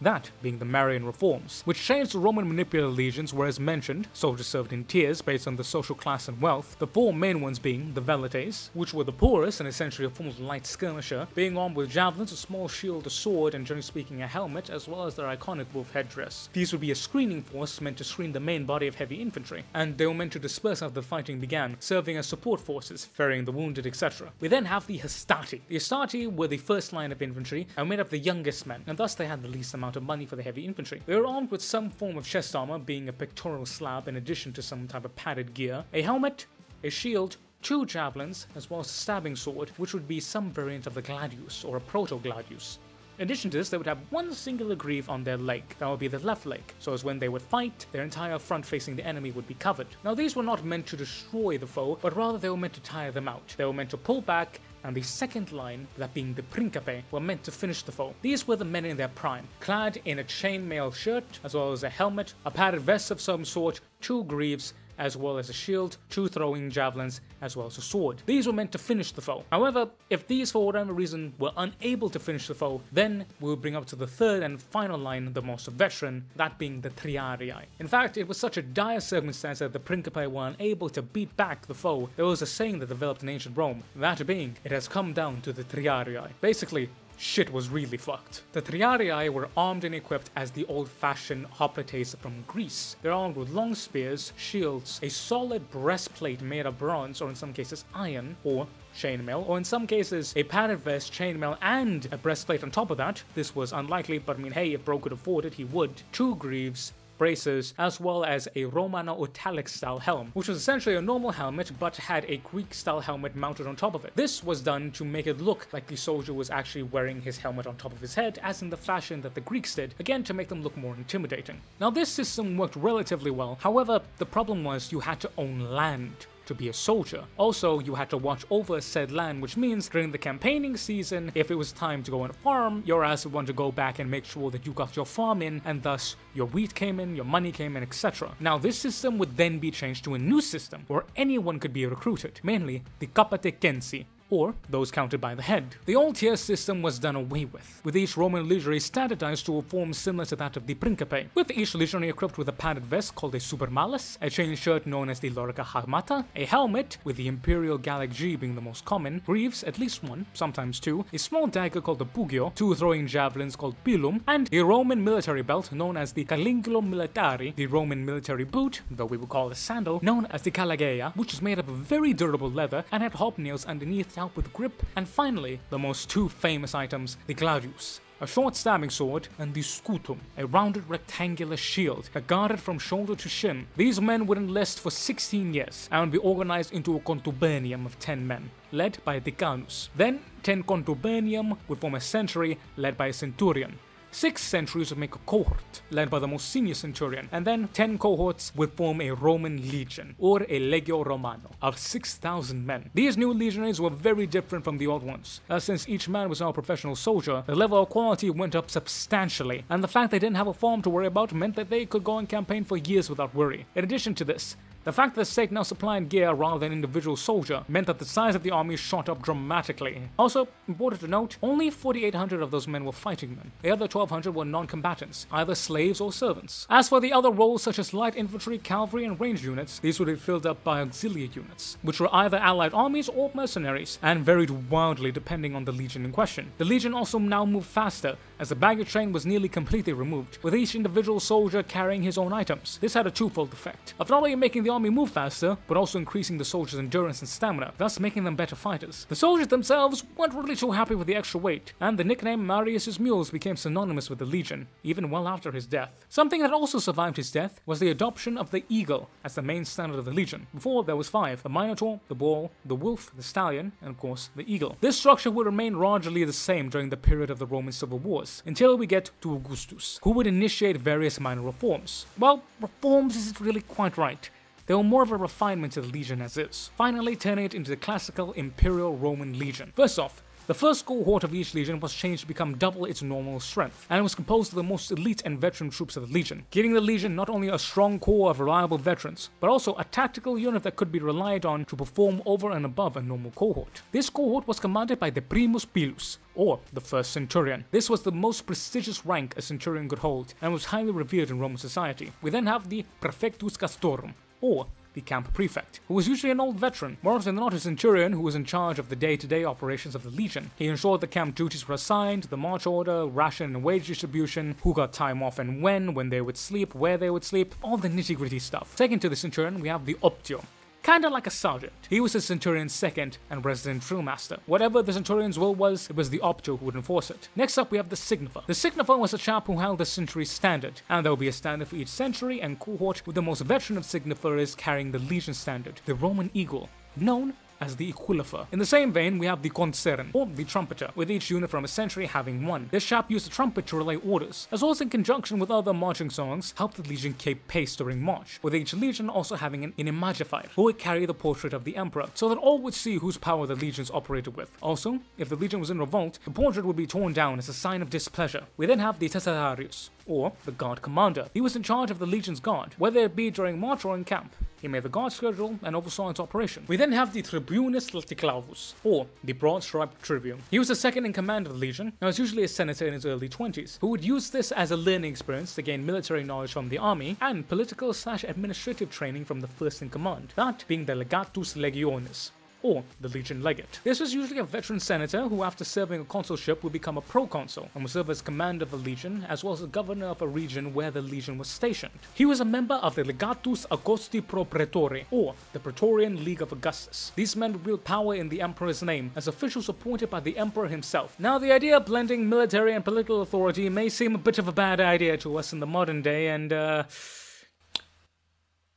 That being the Marian reforms, which changed the Roman manipulator legions were as mentioned, soldiers served in tiers based on the social class and wealth, the 4 main ones being the Velites, which were the poorest and essentially a form of light skirmisher, being armed with javelins, a small shield, a sword, and generally speaking a helmet, as well as their iconic wolf headdress. These would be a screening force meant to screen the main body of heavy infantry, and they were meant to disperse after the fighting began, serving as support forces, ferrying the wounded, etc. We then have the Hastati. The Hastati were the first line of infantry and made up the youngest men, and thus they had the least amount of money for the heavy infantry. They were armed with some form of chest armor, being a pectoral slab in addition to some type of padded gear, a helmet, a shield, 2 javelins, as well as a stabbing sword, which would be some variant of the gladius, or a proto-gladius. In addition to this, they would have one singular greave on their leg, that would be the left leg, so as when they would fight, their entire front facing the enemy would be covered. Now these were not meant to destroy the foe, but rather they were meant to tire them out. They were meant to pull back, and the second line, that being the Principe, were meant to finish the foe. These were the men in their prime, clad in a chainmail shirt, as well as a helmet, a padded vest of some sort, 2 greaves, as well as a shield, 2 throwing javelins, as well as a sword. These were meant to finish the foe. However, if these for whatever reason were unable to finish the foe, then we will bring up to the third and final line, the most veteran, that being the Triarii. In fact, it was such a dire circumstance that the Principi were unable to beat back the foe. There was a saying that developed in ancient Rome, that being, it has come down to the Triarii. Basically, shit was really fucked. The Triarii were armed and equipped as the old-fashioned hoplites from Greece. They're armed with long spears, shields, a solid breastplate made of bronze, or in some cases iron, or chainmail, or in some cases a padded vest, chainmail, and a breastplate on top of that. This was unlikely, but I mean, hey, if Bro could afford it, he would. 2 greaves, braces, as well as a Romano Italic style helm, which was essentially a normal helmet but had a Greek style helmet mounted on top of it. This was done to make it look like the soldier was actually wearing his helmet on top of his head, as in the fashion that the Greeks did, again to make them look more intimidating. Now this system worked relatively well, however the problem was you had to own land to be a soldier. Also, you had to watch over said land, which means during the campaigning season, if it was time to go on a farm, your ass would want to go back and make sure that you got your farm in, and thus your wheat came in, your money came in, etc. Now this system would then be changed to a new system where anyone could be recruited, mainly the Capatecensi, or those counted by the head. The old tier system was done away with each Roman legionary standardized to a form similar to that of the Principe, with each legionary equipped with a padded vest called a supermalus, a chain shirt known as the Lorica Harmata, a helmet, with the Imperial Gallic G being the most common, greaves, at least 1, sometimes 2, a small dagger called the Pugio, 2 throwing javelins called Pilum, and a Roman military belt known as the Calingulo Militari, the Roman military boot, though we would call it a sandal, known as the Calageia, which is made of very durable leather and had hobnails underneath to help with grip, and finally, the most 2 famous items, the Gladius, a short stabbing sword, and the Scutum, a rounded rectangular shield that guarded from shoulder to shin. These men would enlist for 16 years and would be organized into a contubernium of 10 men, led by a Decanus. Then, 10 contubernium would form a century led by a centurion. 6 centuries would make a cohort, led by the most senior centurion, and then 10 cohorts would form a Roman legion, or a Legio Romano, of 6,000 men. These new legionaries were very different from the old ones, as since each man was now a professional soldier, the level of quality went up substantially, and the fact they didn't have a farm to worry about meant that they could go on campaign for years without worry. In addition to this, the fact that the state now supplied gear rather than individual soldier meant that the size of the army shot up dramatically. Also, important to note, only 4,800 of those men were fighting men. The other 1,200 were non-combatants, either slaves or servants. As for the other roles such as light infantry, cavalry, and ranged units, these would be filled up by auxiliary units, which were either allied armies or mercenaries, and varied wildly depending on the legion in question. The legion also now moved faster, as the baggage train was nearly completely removed, with each individual soldier carrying his own items. This had a twofold effect of not only making the army move faster, but also increasing the soldiers' endurance and stamina, thus making them better fighters. The soldiers themselves weren't really too happy with the extra weight, and the nickname Marius's Mules became synonymous with the legion, even well after his death. Something that also survived his death was the adoption of the eagle as the main standard of the legion. Before, there was 5: the Minotaur, the Bull, the Wolf, the Stallion, and of course, the Eagle. This structure would remain largely the same during the period of the Roman civil wars, until we get to Augustus, who would initiate various minor reforms. Well, reforms isn't really quite right. They were more of a refinement to the legion as is, finally turning it into the classical Imperial Roman Legion. First off, the first cohort of each legion was changed to become double its normal strength, and it was composed of the most elite and veteran troops of the legion, giving the legion not only a strong core of reliable veterans, but also a tactical unit that could be relied on to perform over and above a normal cohort. This cohort was commanded by the Primus Pilus, or the first centurion. This was the most prestigious rank a centurion could hold, and was highly revered in Roman society. We then have the Praefectus Castorum, or the camp prefect, who was usually an old veteran, more often than not a centurion who was in charge of the day-to-day operations of the legion. He ensured the camp duties were assigned, the march order, ration and wage distribution, who got time off and when they would sleep, where they would sleep, all the nitty-gritty stuff. Second to the centurion, we have the optio. Kinda like a sergeant. He was the centurion's second and resident drill master. Whatever the centurion's will was, it was the optio who would enforce it. Next up we have the signifer. The signifer was a chap who held the century standard, and there will be a standard for each century and cohort, with the most veteran of signiferers carrying the legion standard, the Roman eagle, known as the Equilifer. In the same vein, we have the Concern, or the Trumpeter, with each unit from a century having one. This chap used the trumpet to relay orders, as well as in conjunction with other marching songs, helped the legion keep pace during march, with each legion also having an imagifier, who would carry the portrait of the emperor, so that all would see whose power the legions operated with. Also, if the legion was in revolt, the portrait would be torn down as a sign of displeasure. We then have the Tessarius, or the guard commander. He was in charge of the legion's guard, whether it be during march or in camp. He made the guard schedule and oversaw its operation. We then have the Tribunus Laticlavus, or the broad-striped tribune. He was the second in command of the legion, and was usually a senator in his early 20s, who would use this as a learning experience to gain military knowledge from the army, and political/administrative training from the first in command, that being the Legatus Legionis, or the legion legate. This was usually a veteran senator who, after serving a consulship, would become a proconsul and would serve as commander of the legion, as well as the governor of a region where the legion was stationed. He was a member of the Legatus Augusti Pro Praetore, or the Praetorian League of Augustus. These men would wield power in the emperor's name, as officials appointed by the emperor himself. Now, the idea of blending military and political authority may seem a bit of a bad idea to us in the modern day, and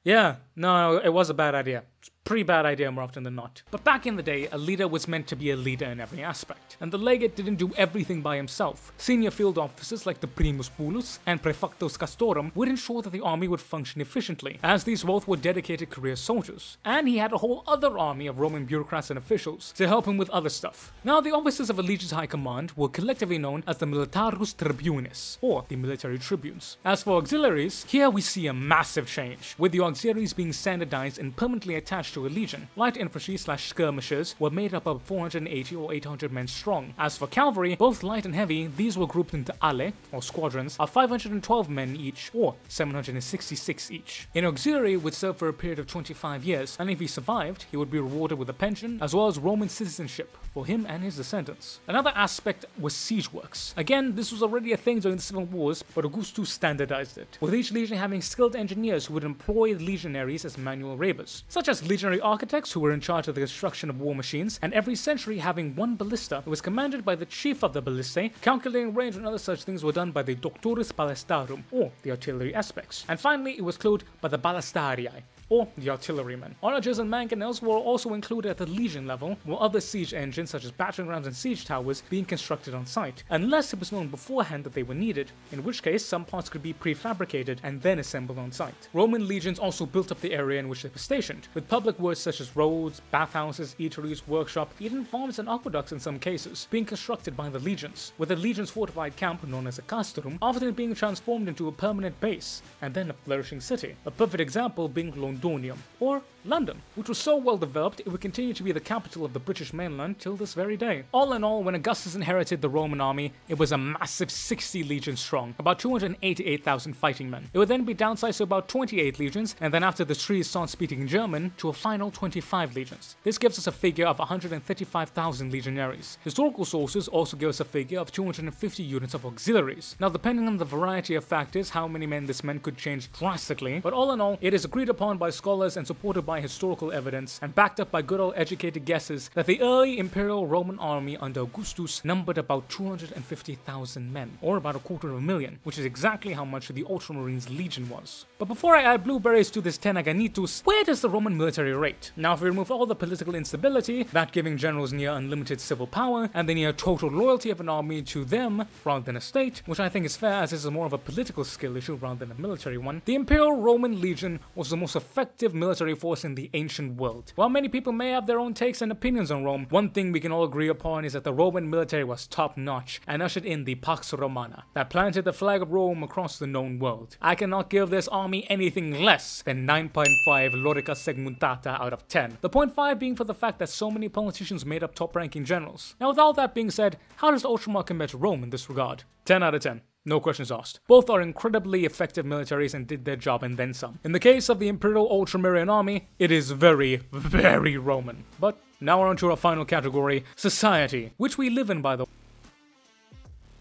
yeah, no, it was a bad idea. Pretty bad idea more often than not. But back in the day, a leader was meant to be a leader in every aspect, and the legate didn't do everything by himself. Senior field officers like the Primus Pulus and Praefectus Castorum would ensure that the army would function efficiently, as these both were dedicated career soldiers, and he had a whole other army of Roman bureaucrats and officials to help him with other stuff. Now, the officers of a legion's high command were collectively known as the Militarus Tribunes, or the military tribunes. As for auxiliaries, here we see a massive change, with the auxiliaries being standardized and permanently attached to a legion. Light infantry/skirmishers were made up of 480 or 800 men strong. As for cavalry, both light and heavy, these were grouped into alle, or squadrons, of 512 men each, or 766 each. An auxiliary would serve for a period of 25 years, and if he survived, he would be rewarded with a pension, as well as Roman citizenship for him and his descendants. Another aspect was siege works. Again, this was already a thing during the civil wars, but Augustus standardized it, with each legion having skilled engineers who would employ legionaries as manual laborers, such as legionary architects who were in charge of the construction of war machines, and every century having one ballista who was commanded by the chief of the ballistae. Calculating range and other such things were done by the Doctorus Ballistarum, or the artillery aspects. And finally, it was clothed by the Ballistarii, or the artillerymen. Onagers and mangonels were also included at the legion level, while other siege engines such as battering rams and siege towers being constructed on site, unless it was known beforehand that they were needed, in which case some parts could be prefabricated and then assembled on site. Roman legions also built up the area in which they were stationed, with public works such as roads, bathhouses, eateries, workshop, even farms and aqueducts in some cases, being constructed by the legions, with the legion's fortified camp known as a castrum often being transformed into a permanent base, and then a flourishing city. A perfect example being Londonium, or London, which was so well developed it would continue to be the capital of the British mainland till this very day. All in all, when Augustus inherited the Roman army, it was a massive 60 legions strong, about 288,000 fighting men. It would then be downsized to about 28 legions, and then after the trees start speaking German, to a final 25 legions. This gives us a figure of 135,000 legionaries. Historical sources also give us a figure of 250 units of auxiliaries. Now, depending on the variety of factors, how many men this meant could change drastically, but all in all, it is agreed upon by scholars and supported by historical evidence and backed up by good old educated guesses that the early Imperial Roman army under Augustus numbered about 250,000 men, or about 250,000, which is exactly how much the Ultramarines legion was. But before I add blueberries to this tenaganitus, where does the Roman military rate? Now, if we remove all the political instability, that giving generals near unlimited civil power, and the near total loyalty of an army to them rather than a state, which I think is fair as this is more of a political skill issue rather than a military one, the Imperial Roman legion was the most effective military force in the ancient world. While many people may have their own takes and opinions on Rome, one thing we can all agree upon is that the Roman military was top-notch and ushered in the Pax Romana that planted the flag of Rome across the known world. I cannot give this army anything less than 9.5 Lorica Segmentata out of 10. The 0.5 being for the fact that so many politicians made up top-ranking generals. Now, with all that being said, how does Ultramar compare to Rome in this regard? 10 out of 10. No questions asked. Both are incredibly effective militaries and did their job and then some. In the case of the Imperial Ultramarine army, it is very, very Roman. But now we're on to our final category, society, which we live in by the way.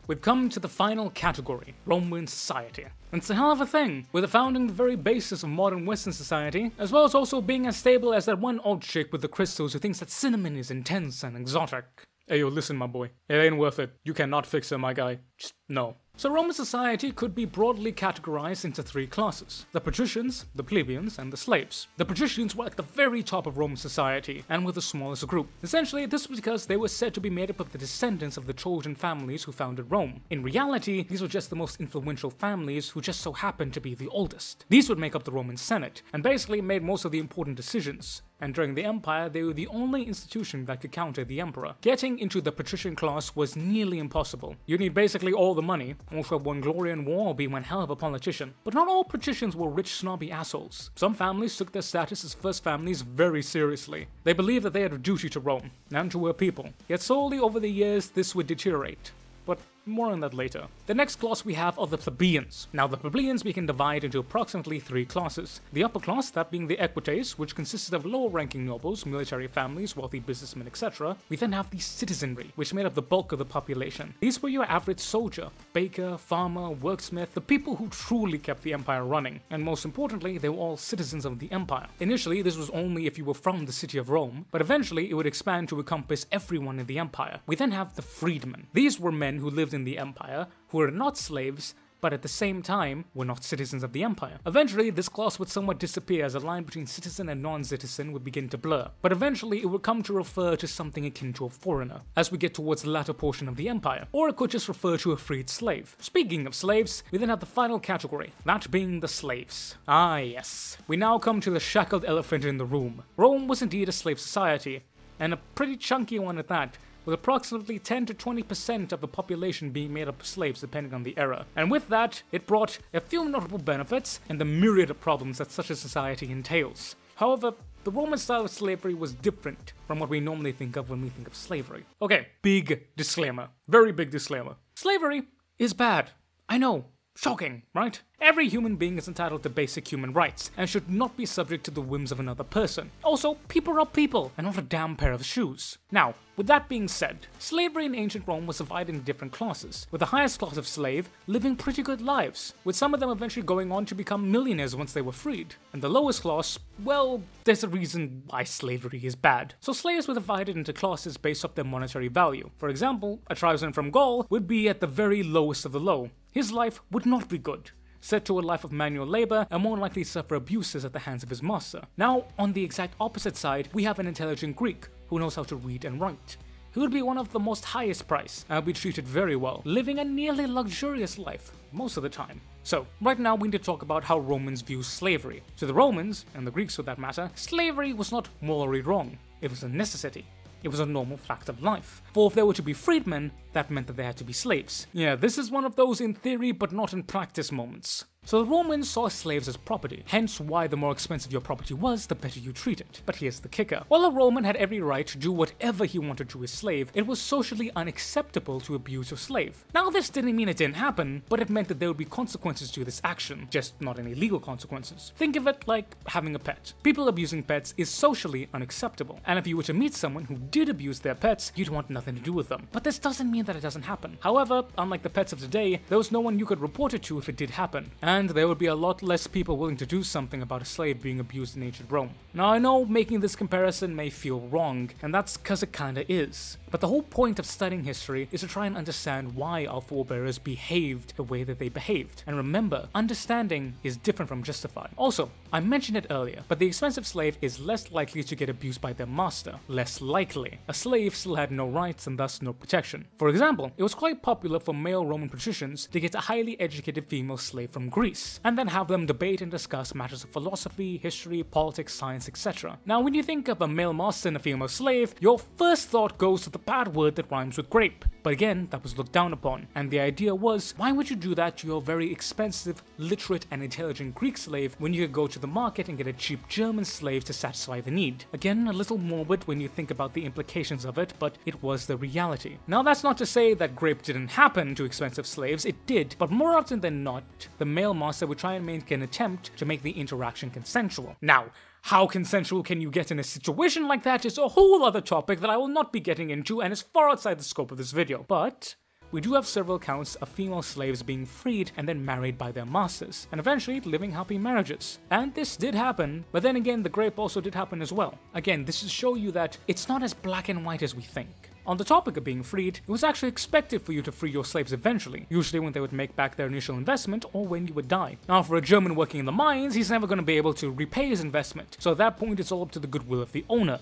We've come to the final category, Roman society. And it's a hell of a thing, with it founding the very basis of modern Western society, as well as also being as stable as that one old chick with the crystals who thinks that cinnamon is intense and exotic. Hey yo, listen my boy, it ain't worth it. You cannot fix it, my guy. Just no. So Roman society could be broadly categorized into three classes: the patricians, the plebeians, and the slaves. The patricians were at the very top of Roman society, and were the smallest group. Essentially, this was because they were said to be made up of the descendants of the Trojan families who founded Rome. In reality, these were just the most influential families who just so happened to be the oldest. These would make up the Roman Senate, and basically made most of the important decisions. And during the Empire, they were the only institution that could counter the Emperor. Getting into the patrician class was nearly impossible. You need basically all the money, also have won glory in war or be one hell of a politician. But not all patricians were rich, snobby assholes. Some families took their status as first families very seriously. They believed that they had a duty to Rome, and to her people. Yet slowly over the years, this would deteriorate. But more on that later. The next class we have are the plebeians. Now the plebeians we can divide into approximately three classes. The upper class, that being the equites, which consisted of lower ranking nobles, military families, wealthy businessmen, etc. We then have the citizenry, which made up the bulk of the population. These were your average soldier, baker, farmer, worksmith, the people who truly kept the empire running. And most importantly, they were all citizens of the empire. Initially, this was only if you were from the city of Rome, but eventually it would expand to encompass everyone in the empire. We then have the freedmen. These were men who lived in the empire, who were not slaves, but at the same time were not citizens of the empire. Eventually, this class would somewhat disappear as the line between citizen and non-citizen would begin to blur, but eventually it would come to refer to something akin to a foreigner, as we get towards the latter portion of the empire, or it could just refer to a freed slave. Speaking of slaves, we then have the final category, that being the slaves. Ah yes, we now come to the shackled elephant in the room. Rome was indeed a slave society, and a pretty chunky one at that, with approximately 10 to 20% of the population being made up of slaves depending on the era. And with that, it brought a few notable benefits and the myriad of problems that such a society entails. However, the Roman style of slavery was different from what we normally think of when we think of slavery. Okay, big disclaimer. Very big disclaimer. Slavery is bad. I know. Shocking, right? Every human being is entitled to basic human rights and should not be subject to the whims of another person. Also, people are people and not a damn pair of shoes. Now, with that being said, slavery in ancient Rome was divided into different classes, with the highest class of slave living pretty good lives, with some of them eventually going on to become millionaires once they were freed. And the lowest class, well, there's a reason why slavery is bad. So slaves were divided into classes based off their monetary value. For example, a tribesman from Gaul would be at the very lowest of the low. His life would not be good. set to a life of manual labor and more likely suffer abuses at the hands of his master. Now, on the exact opposite side, we have an intelligent Greek who knows how to read and write. He would be one of the most highest priced and would be treated very well, living a nearly luxurious life most of the time. So, right now we need to talk about how Romans view slavery. To the Romans, and the Greeks for that matter, slavery was not morally wrong, it was a necessity. It was a normal fact of life. For if there were to be freedmen, that meant that there had to be slaves. Yeah, this is one of those in theory but not in practice moments. So the Romans saw slaves as property, hence why the more expensive your property was, the better you treat it. But here's the kicker. While a Roman had every right to do whatever he wanted to his slave, it was socially unacceptable to abuse your slave. Now this didn't mean it didn't happen, but it meant that there would be consequences to this action, just not any legal consequences. Think of it like having a pet. People abusing pets is socially unacceptable, and if you were to meet someone who did abuse their pets, you'd want nothing to do with them. But this doesn't mean that it doesn't happen. However, unlike the pets of today, there was no one you could report it to if it did happen. And there would be a lot less people willing to do something about a slave being abused in ancient Rome. Now I know making this comparison may feel wrong, and that's cause it kinda is. But the whole point of studying history is to try and understand why our forebears behaved the way that they behaved. And remember, understanding is different from justifying. Also, I mentioned it earlier, but the expensive slave is less likely to get abused by their master. Less likely. A slave still had no rights and thus no protection. For example, it was quite popular for male Roman patricians to get a highly educated female slave from Greece, and then have them debate and discuss matters of philosophy, history, politics, science, etc. Now when you think of a male master and a female slave, your first thought goes to the bad word that rhymes with grape. But again, that was looked down upon, and the idea was, why would you do that to your very expensive, literate and intelligent Greek slave when you could go to the market and get a cheap German slave to satisfy the need? Again, a little morbid when you think about the implications of it, but it was the reality. Now that's not to say that grape didn't happen to expensive slaves, it did, but more often than not, the male master would try and make an attempt to make the interaction consensual. Now, how consensual can you get in a situation like that is a whole other topic that I will not be getting into and is far outside the scope of this video, but we do have several accounts of female slaves being freed and then married by their masters, and eventually living happy marriages. And this did happen, but then again the grape also did happen as well. Again, this is to show you that it's not as black and white as we think. On the topic of being freed, it was actually expected for you to free your slaves eventually, usually when they would make back their initial investment or when you would die. Now for a German working in the mines, he's never going to be able to repay his investment, so at that point it's all up to the goodwill of the owner.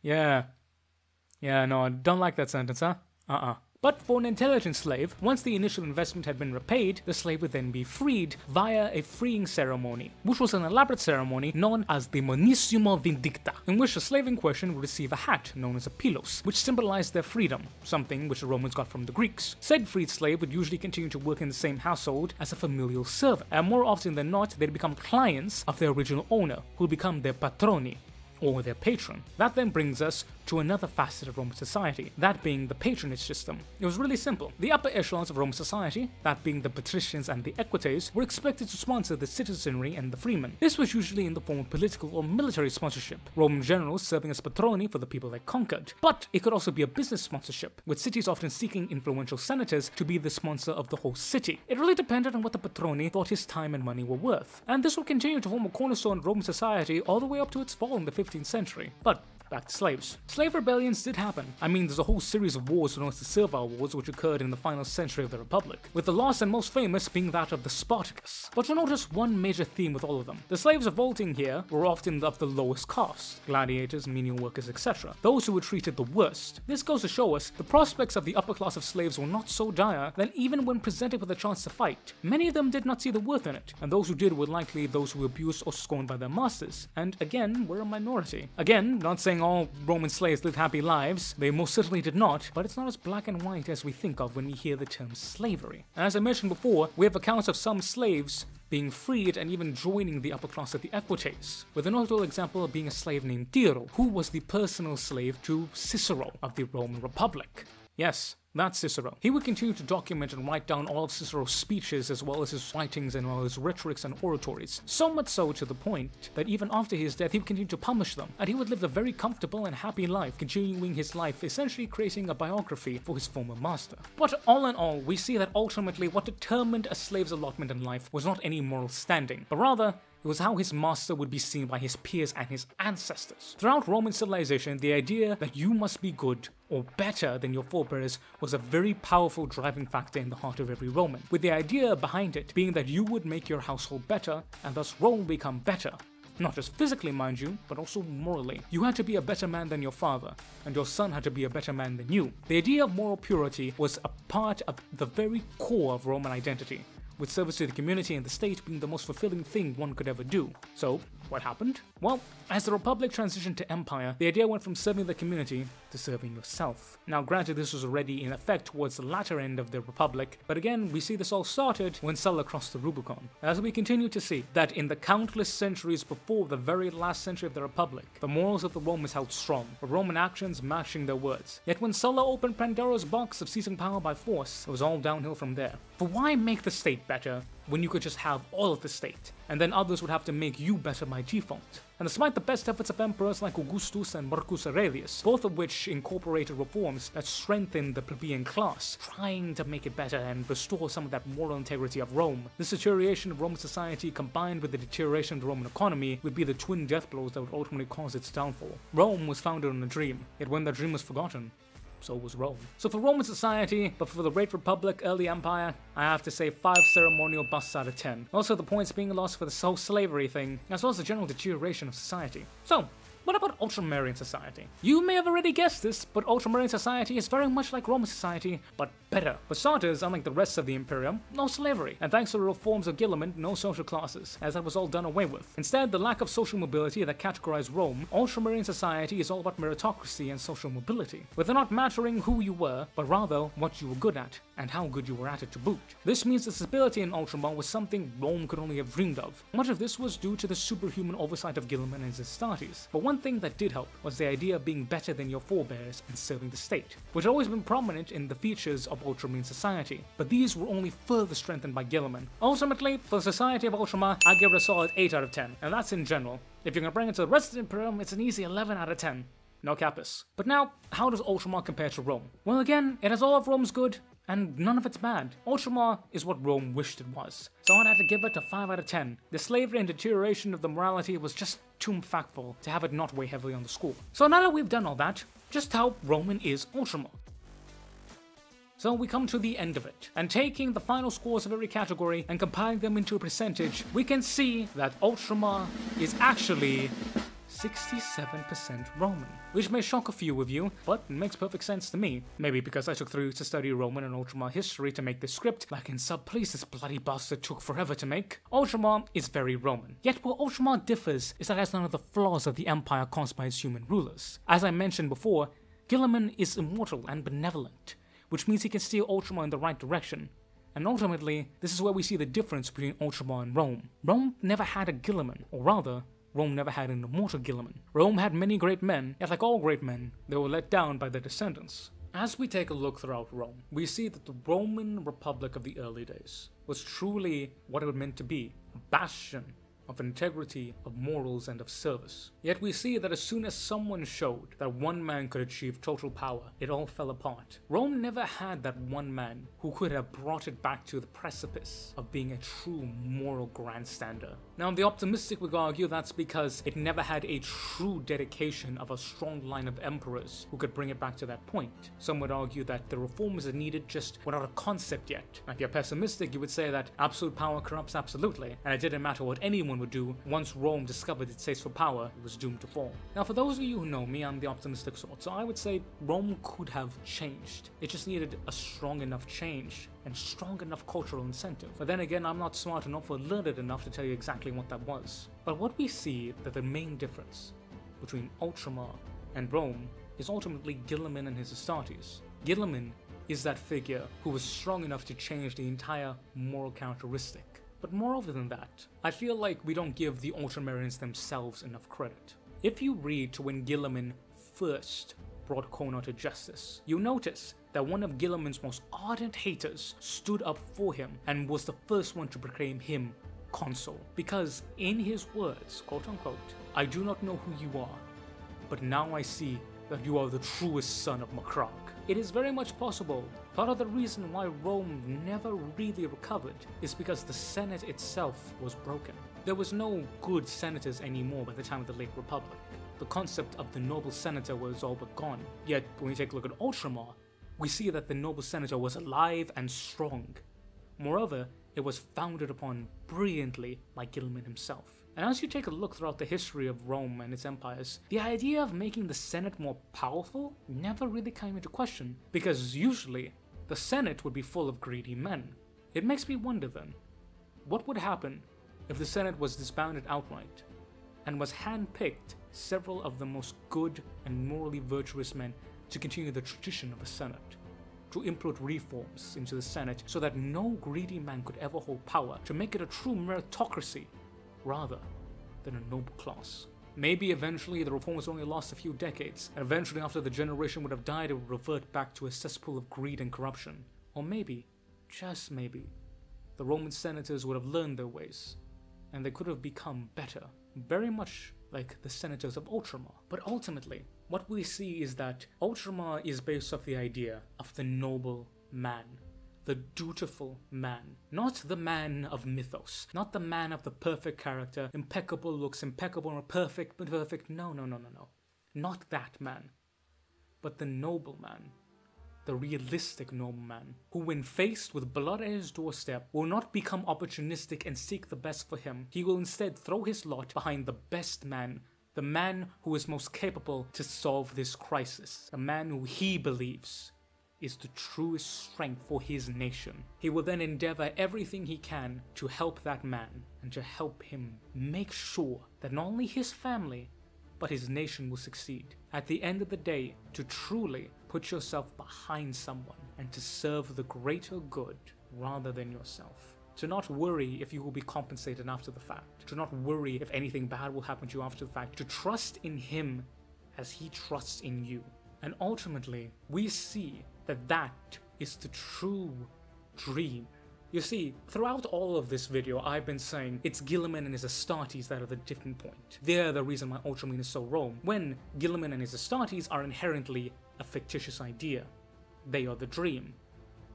Yeah, no, I don't like that sentence, huh? But for an intelligent slave, once the initial investment had been repaid, the slave would then be freed via a freeing ceremony, which was an elaborate ceremony known as the Monissimo Vindicta, in which the slave in question would receive a hat known as a pilos, which symbolized their freedom, something which the Romans got from the Greeks. Said freed slave would usually continue to work in the same household as a familial servant, and more often than not, they'd become clients of their original owner, who would become their patroni, or their patron. That then brings us to another facet of Roman society, that being the patronage system. It was really simple. The upper echelons of Roman society, that being the patricians and the equites, were expected to sponsor the citizenry and the freemen. This was usually in the form of political or military sponsorship, Roman generals serving as patroni for the people they conquered. But it could also be a business sponsorship, with cities often seeking influential senators to be the sponsor of the whole city. It really depended on what the patroni thought his time and money were worth, and this would continue to form a cornerstone of Roman society all the way up to its fall in the 15th century. But back to slaves. Slave rebellions did happen. I mean, there's a whole series of wars known as the Servile Wars which occurred in the final century of the Republic, with the last and most famous being that of the Spartacus. But you'll notice one major theme with all of them. The slaves revolting here were often of the lowest caste, gladiators, menial workers, etc. Those who were treated the worst. This goes to show us the prospects of the upper class of slaves were not so dire that even when presented with a chance to fight, many of them did not see the worth in it, and those who did were likely those who were abused or scorned by their masters, and again, were a minority. Again, not saying all Roman slaves lived happy lives, they most certainly did not, but it's not as black and white as we think of when we hear the term slavery. And as I mentioned before, we have accounts of some slaves being freed and even joining the upper class of the equites, with a notable example being a slave named Tiro, who was the personal slave to Cicero of the Roman Republic. Yes, that's Cicero. He would continue to document and write down all of Cicero's speeches as well as his writings and all his rhetorics and oratories. So much so to the point that even after his death he would continue to publish them, and he would live a very comfortable and happy life, continuing his life, essentially creating a biography for his former master. But all in all, we see that ultimately what determined a slave's allotment in life was not any moral standing, but rather It was how his master would be seen by his peers and his ancestors. Throughout Roman civilization, the idea that you must be good or better than your forebears was a very powerful driving factor in the heart of every Roman, with the idea behind it being that you would make your household better and thus Rome become better. Not just physically, mind you, but also morally. You had to be a better man than your father, and your son had to be a better man than you. The idea of moral purity was a part of the very core of Roman identity, with service to the community and the state being the most fulfilling thing one could ever do. So, what happened? Well, as the Republic transitioned to Empire, the idea went from serving the community to serving yourself. Now granted, this was already in effect towards the latter end of the Republic, but again, we see this all started when Sulla crossed the Rubicon. As we continue to see that in the countless centuries before the very last century of the Republic, the morals of the Romans held strong, with Roman actions matching their words. Yet when Sulla opened Pandora's box of seizing power by force, it was all downhill from there. For why make the state better when you could just have all of the state, and then others would have to make you better by default? And despite the best efforts of emperors like Augustus and Marcus Aurelius, both of which incorporated reforms that strengthened the plebeian class, trying to make it better and restore some of that moral integrity of Rome, this deterioration of Roman society combined with the deterioration of the Roman economy would be the twin death blows that would ultimately cause its downfall. Rome was founded on a dream, yet when that dream was forgotten, so was Rome. So for Roman society, but for the Great Republic, early Empire, I have to say 5 ceremonial busts out of 10. Also the points being lost for the whole slavery thing, as well as the general deterioration of society. So, what about Ultramarine society? You may have already guessed this, but Ultramarine society is very much like Roman society, but better. For starters, unlike the rest of the Imperium, no slavery, and thanks to the reforms of Guilliman, no social classes, as that was all done away with. Instead, the lack of social mobility that categorized Rome, Ultramarine society is all about meritocracy and social mobility, with it not mattering who you were, but rather what you were good at, and how good you were at it to boot. This means the stability in Ultramar was something Rome could only have dreamed of. Much of this was due to the superhuman oversight of Guilliman and his Astartes, but one thing that did help was the idea of being better than your forebears and serving the state, which had always been prominent in the features of Ultramarine society, but these were only further strengthened by Guilliman. Ultimately, for the society of Ultramar, I give it a solid 8 out of 10, and that's in general. If you're gonna bring it to the rest of the Imperium, it's an easy 11 out of 10. No capus. But now, how does Ultramar compare to Rome? Well again, it has all of Rome's good, and none of it's bad. Ultramar is what Rome wished it was, so I'd have to give it a 5 out of 10. The slavery and deterioration of the morality was just too impactful to have it not weigh heavily on the score. So now that we've done all that, just how Roman is Ultramar? So we come to the end of it, and taking the final scores of every category and compiling them into a percentage, we can see that Ultramar is actually 67% Roman, which may shock a few of you, but it makes perfect sense to me. Maybe because I took 3 weeks to study Roman and Ultramar history to make this script, like in Subplace this bloody bastard took forever to make. Ultramar is very Roman. Yet where Ultramar differs is that it has none of the flaws of the empire caused by its human rulers. As I mentioned before, Guilliman is immortal and benevolent, which means he can steer Ultramar in the right direction. And ultimately, this is where we see the difference between Ultramar and Rome. Rome never had a Guilliman, or rather, Rome never had an immortal Guilliman. Rome had many great men, yet like all great men, they were let down by their descendants. As we take a look throughout Rome, we see that the Roman Republic of the early days was truly what it was meant to be, a bastion of integrity, of morals, and of service. Yet we see that as soon as someone showed that one man could achieve total power, it all fell apart. Rome never had that one man who could have brought it back to the precipice of being a true moral grandstander. Now, the optimistic would argue that's because it never had a true dedication of a strong line of emperors who could bring it back to that point. Some would argue that the reforms it needed just were not a concept yet. If you're pessimistic, you would say that absolute power corrupts absolutely, and it didn't matter what anyone would do. Once Rome discovered its taste for power, it was doomed to fall. Now, for those of you who know me, I'm the optimistic sort, so I would say Rome could have changed. It just needed a strong enough change and strong enough cultural incentive. But then again, I'm not smart enough or learned enough to tell you exactly what that was. But what we see that the main difference between Ultramar and Rome is ultimately Guilliman and his Astartes. Guilliman is that figure who was strong enough to change the entire moral characteristic. But moreover than that, I feel like we don't give the Ultramarines themselves enough credit. If you read to when Guilliman first brought Conan to justice, you'll notice that one of Guilliman's most ardent haters stood up for him and was the first one to proclaim him consul. Because in his words, quote unquote, "I do not know who you are, but now I see that you are the truest son of Macragh." It is very much possible. Part of the reason why Rome never really recovered is because the Senate itself was broken. There was no good senators anymore by the time of the late Republic. The concept of the noble senator was all but gone. Yet, when we take a look at Ultramar, we see that the noble senator was alive and strong. Moreover, it was founded upon brilliantly by Guilliman himself. And as you take a look throughout the history of Rome and its empires, the idea of making the Senate more powerful never really came into question, because usually, the Senate would be full of greedy men. It makes me wonder then, what would happen if the Senate was disbanded outright, and was hand-picked several of the most good and morally virtuous men to continue the tradition of the Senate, to implement reforms into the Senate so that no greedy man could ever hold power, to make it a true meritocracy rather than a noble class. Maybe eventually the reforms only last a few decades, and eventually after the generation would have died it would revert back to a cesspool of greed and corruption. Or maybe, just maybe, the Roman senators would have learned their ways, and they could have become better, very much like the senators of Ultramar. But ultimately, what we see is that Ultramar is based off the idea of the noble man, the dutiful man, not the man of mythos, not the man of the perfect character, impeccable looks, impeccable, perfect, no, not that man, but the noble man, the realistic noble man, who when faced with blood at his doorstep will not become opportunistic and seek the best for him. He will instead throw his lot behind the best man, the man who is most capable to solve this crisis, a man who he believes is the truest strength for his nation. He will then endeavor everything he can to help that man and to help him make sure that not only his family, but his nation will succeed. At the end of the day, to truly put yourself behind someone and to serve the greater good rather than yourself. To not worry if you will be compensated after the fact. To not worry if anything bad will happen to you after the fact. To trust in him as he trusts in you. And ultimately, we see that that is the true dream. You see, throughout all of this video, I've been saying it's Guilliman and his Astartes that are the different point. They're the reason why Ultramarine is so Rome, when Guilliman and his Astartes are inherently a fictitious idea. They are the dream.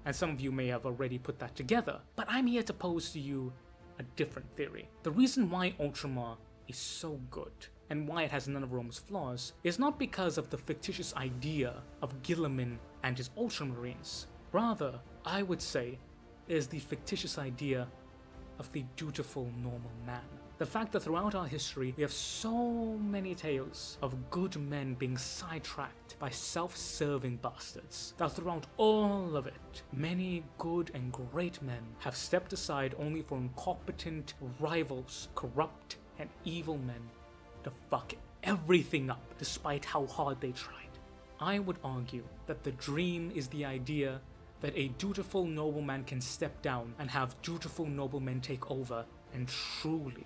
And some of you may have already put that together, but I'm here to pose to you a different theory. The reason why Ultramar is so good, and why it has none of Rome's flaws, is not because of the fictitious idea of Guilliman and his Ultramarines. Rather, I would say, is the fictitious idea of the dutiful normal man. The fact that throughout our history we have so many tales of good men being sidetracked by self-serving bastards, that throughout all of it, many good and great men have stepped aside only for incompetent rivals, corrupt and evil men to fuck everything up despite how hard they tried. I would argue that the dream is the idea that a dutiful nobleman can step down and have dutiful noblemen take over and truly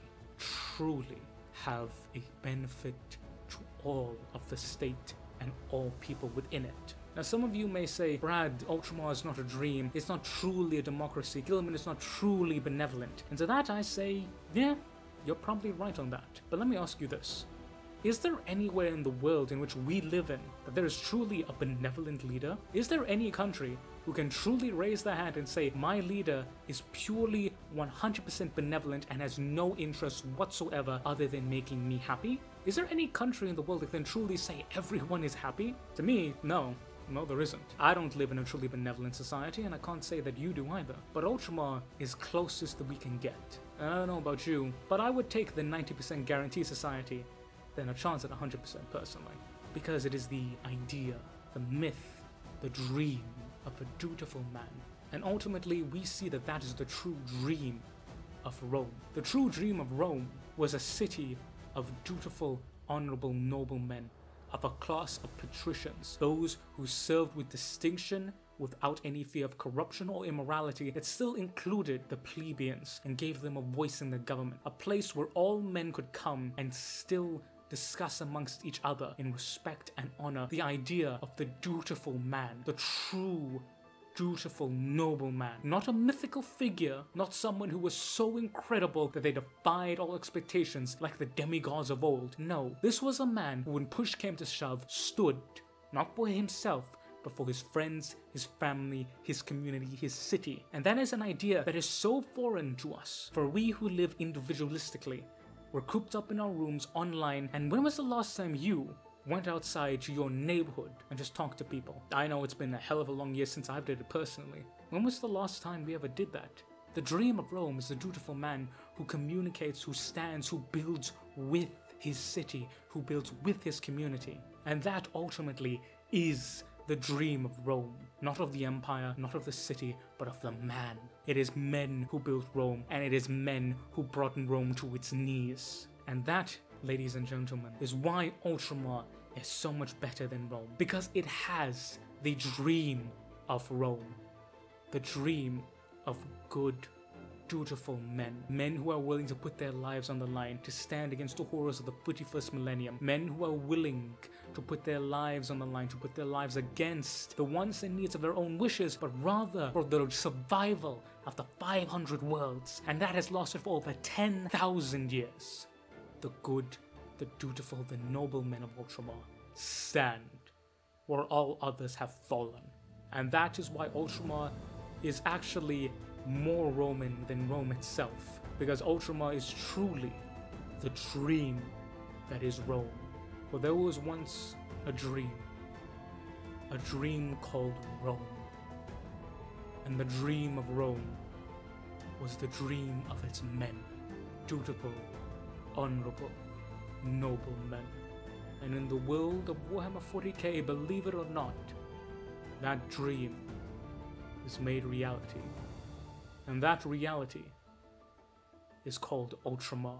have a benefit to all of the state and all people within it. Now some of you may say, Brad, Ultramar is not a dream, it's not truly a democracy, Guilliman is not truly benevolent. And to that I say, yeah, you're probably right on that. But let me ask you this. Is there anywhere in the world in which we live in that there is truly a benevolent leader? Is there any country who can truly raise their hand and say, my leader is purely 100% benevolent and has no interest whatsoever other than making me happy? Is there any country in the world that can truly say everyone is happy? To me, no. No, there isn't. I don't live in a truly benevolent society, and I can't say that you do either. But Ultramar is closest that we can get. And I don't know about you, but I would take the 90% guarantee society than a chance at 100% personally. Because it is the idea, the myth, the dream of a dutiful man. And ultimately, we see that that is the true dream of Rome. The true dream of Rome was a city of dutiful, honorable noblemen, of a class of patricians, those who served with distinction, without any fear of corruption or immorality, that still included the plebeians and gave them a voice in the government, a place where all men could come and still discuss amongst each other in respect and honor the idea of the dutiful man, the true dutiful nobleman, not a mythical figure, not someone who was so incredible that they defied all expectations like the demigods of old. No, this was a man who, when push came to shove, stood not for himself, but for his friends, his family, his community, his city. And that is an idea that is so foreign to us. For we who live individualistically, we're cooped up in our rooms online, and when was the last time you went outside to your neighborhood and just talked to people? I know it's been a hell of a long year since I've did it personally. When was the last time we ever did that? The dream of Rome is the dutiful man who communicates, who stands, who builds with his city, who builds with his community. And that ultimately is the dream of Rome. Not of the empire, not of the city, but of the man. It is men who built Rome, and it is men who brought Rome to its knees. And that, ladies and gentlemen, is why Ultramar is so much better than Rome. Because it has the dream of Rome. The dream of good, dutiful men. Men who are willing to put their lives on the line to stand against the horrors of the 41st millennium. Men who are willing to put their lives on the line, to put their lives against the wants and needs of their own wishes, but rather for the survival of the 500 worlds. And that has lasted for over 10,000 years. The good, the dutiful, the noble men of Ultramar stand where all others have fallen. And that is why Ultramar is actually more Roman than Rome itself, because Ultramar is truly the dream that is Rome. For there was once a dream called Rome, and the dream of Rome was the dream of its men, dutiful, honorable, noble men. And in the world of Warhammer 40k, believe it or not, that dream is made reality. And that reality is called Ultramar.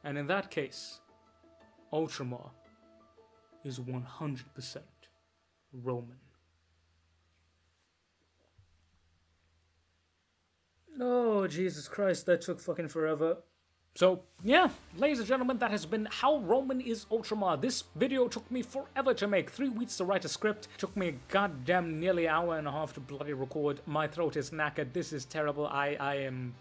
And in that case, Ultramar is 100% Roman. Oh, Jesus Christ, that took fucking forever. So, yeah, ladies and gentlemen, that has been how Roman is Ultramar. This video took me forever to make. 3 weeks to write a script. Took me a goddamn nearly an hour and a half to bloody record. My throat is knackered. This is terrible. I'm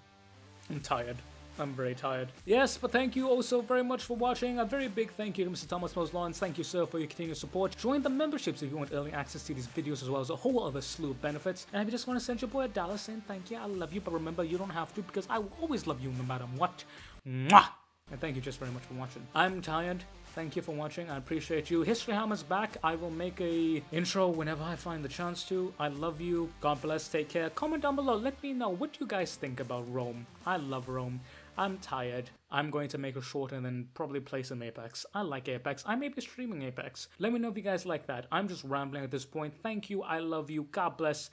tired. I'm very tired. Yes, but thank you also very much for watching. A very big thank you to Mr. Thomas Moslawns. Thank you, sir, for your continued support. Join the memberships if you want early access to these videos, as well as a whole other slew of benefits. And if you just want to send your boy $1 saying thank you, I love you, but remember, you don't have to, because I will always love you no matter what. Mwah! And thank you just very much for watching. I'm tired. Thank you for watching. I appreciate you. HistoryHammer's back. I will make a intro whenever I find the chance to. I love you. God bless. Take care. Comment down below. Let me know what you guys think about Rome. I love Rome. I'm tired. I'm going to make a short and then probably play some Apex. I like Apex. I may be streaming Apex. Let me know if you guys like that. I'm just rambling at this point. Thank you. I love you. God bless.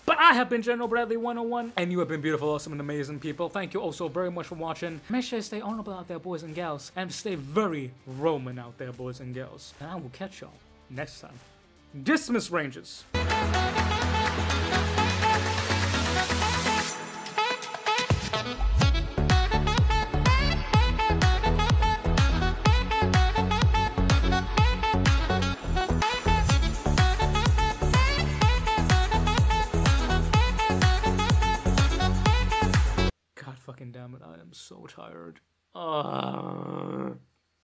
But I have been General Bradley 101, and you have been beautiful, awesome, and amazing people. Thank you also very much for watching. Make sure you stay honorable out there, boys and gals, and stay very Roman out there, boys and gals. And I will catch y'all next time. Dismiss, Rangers. God fucking damn it, I am so tired.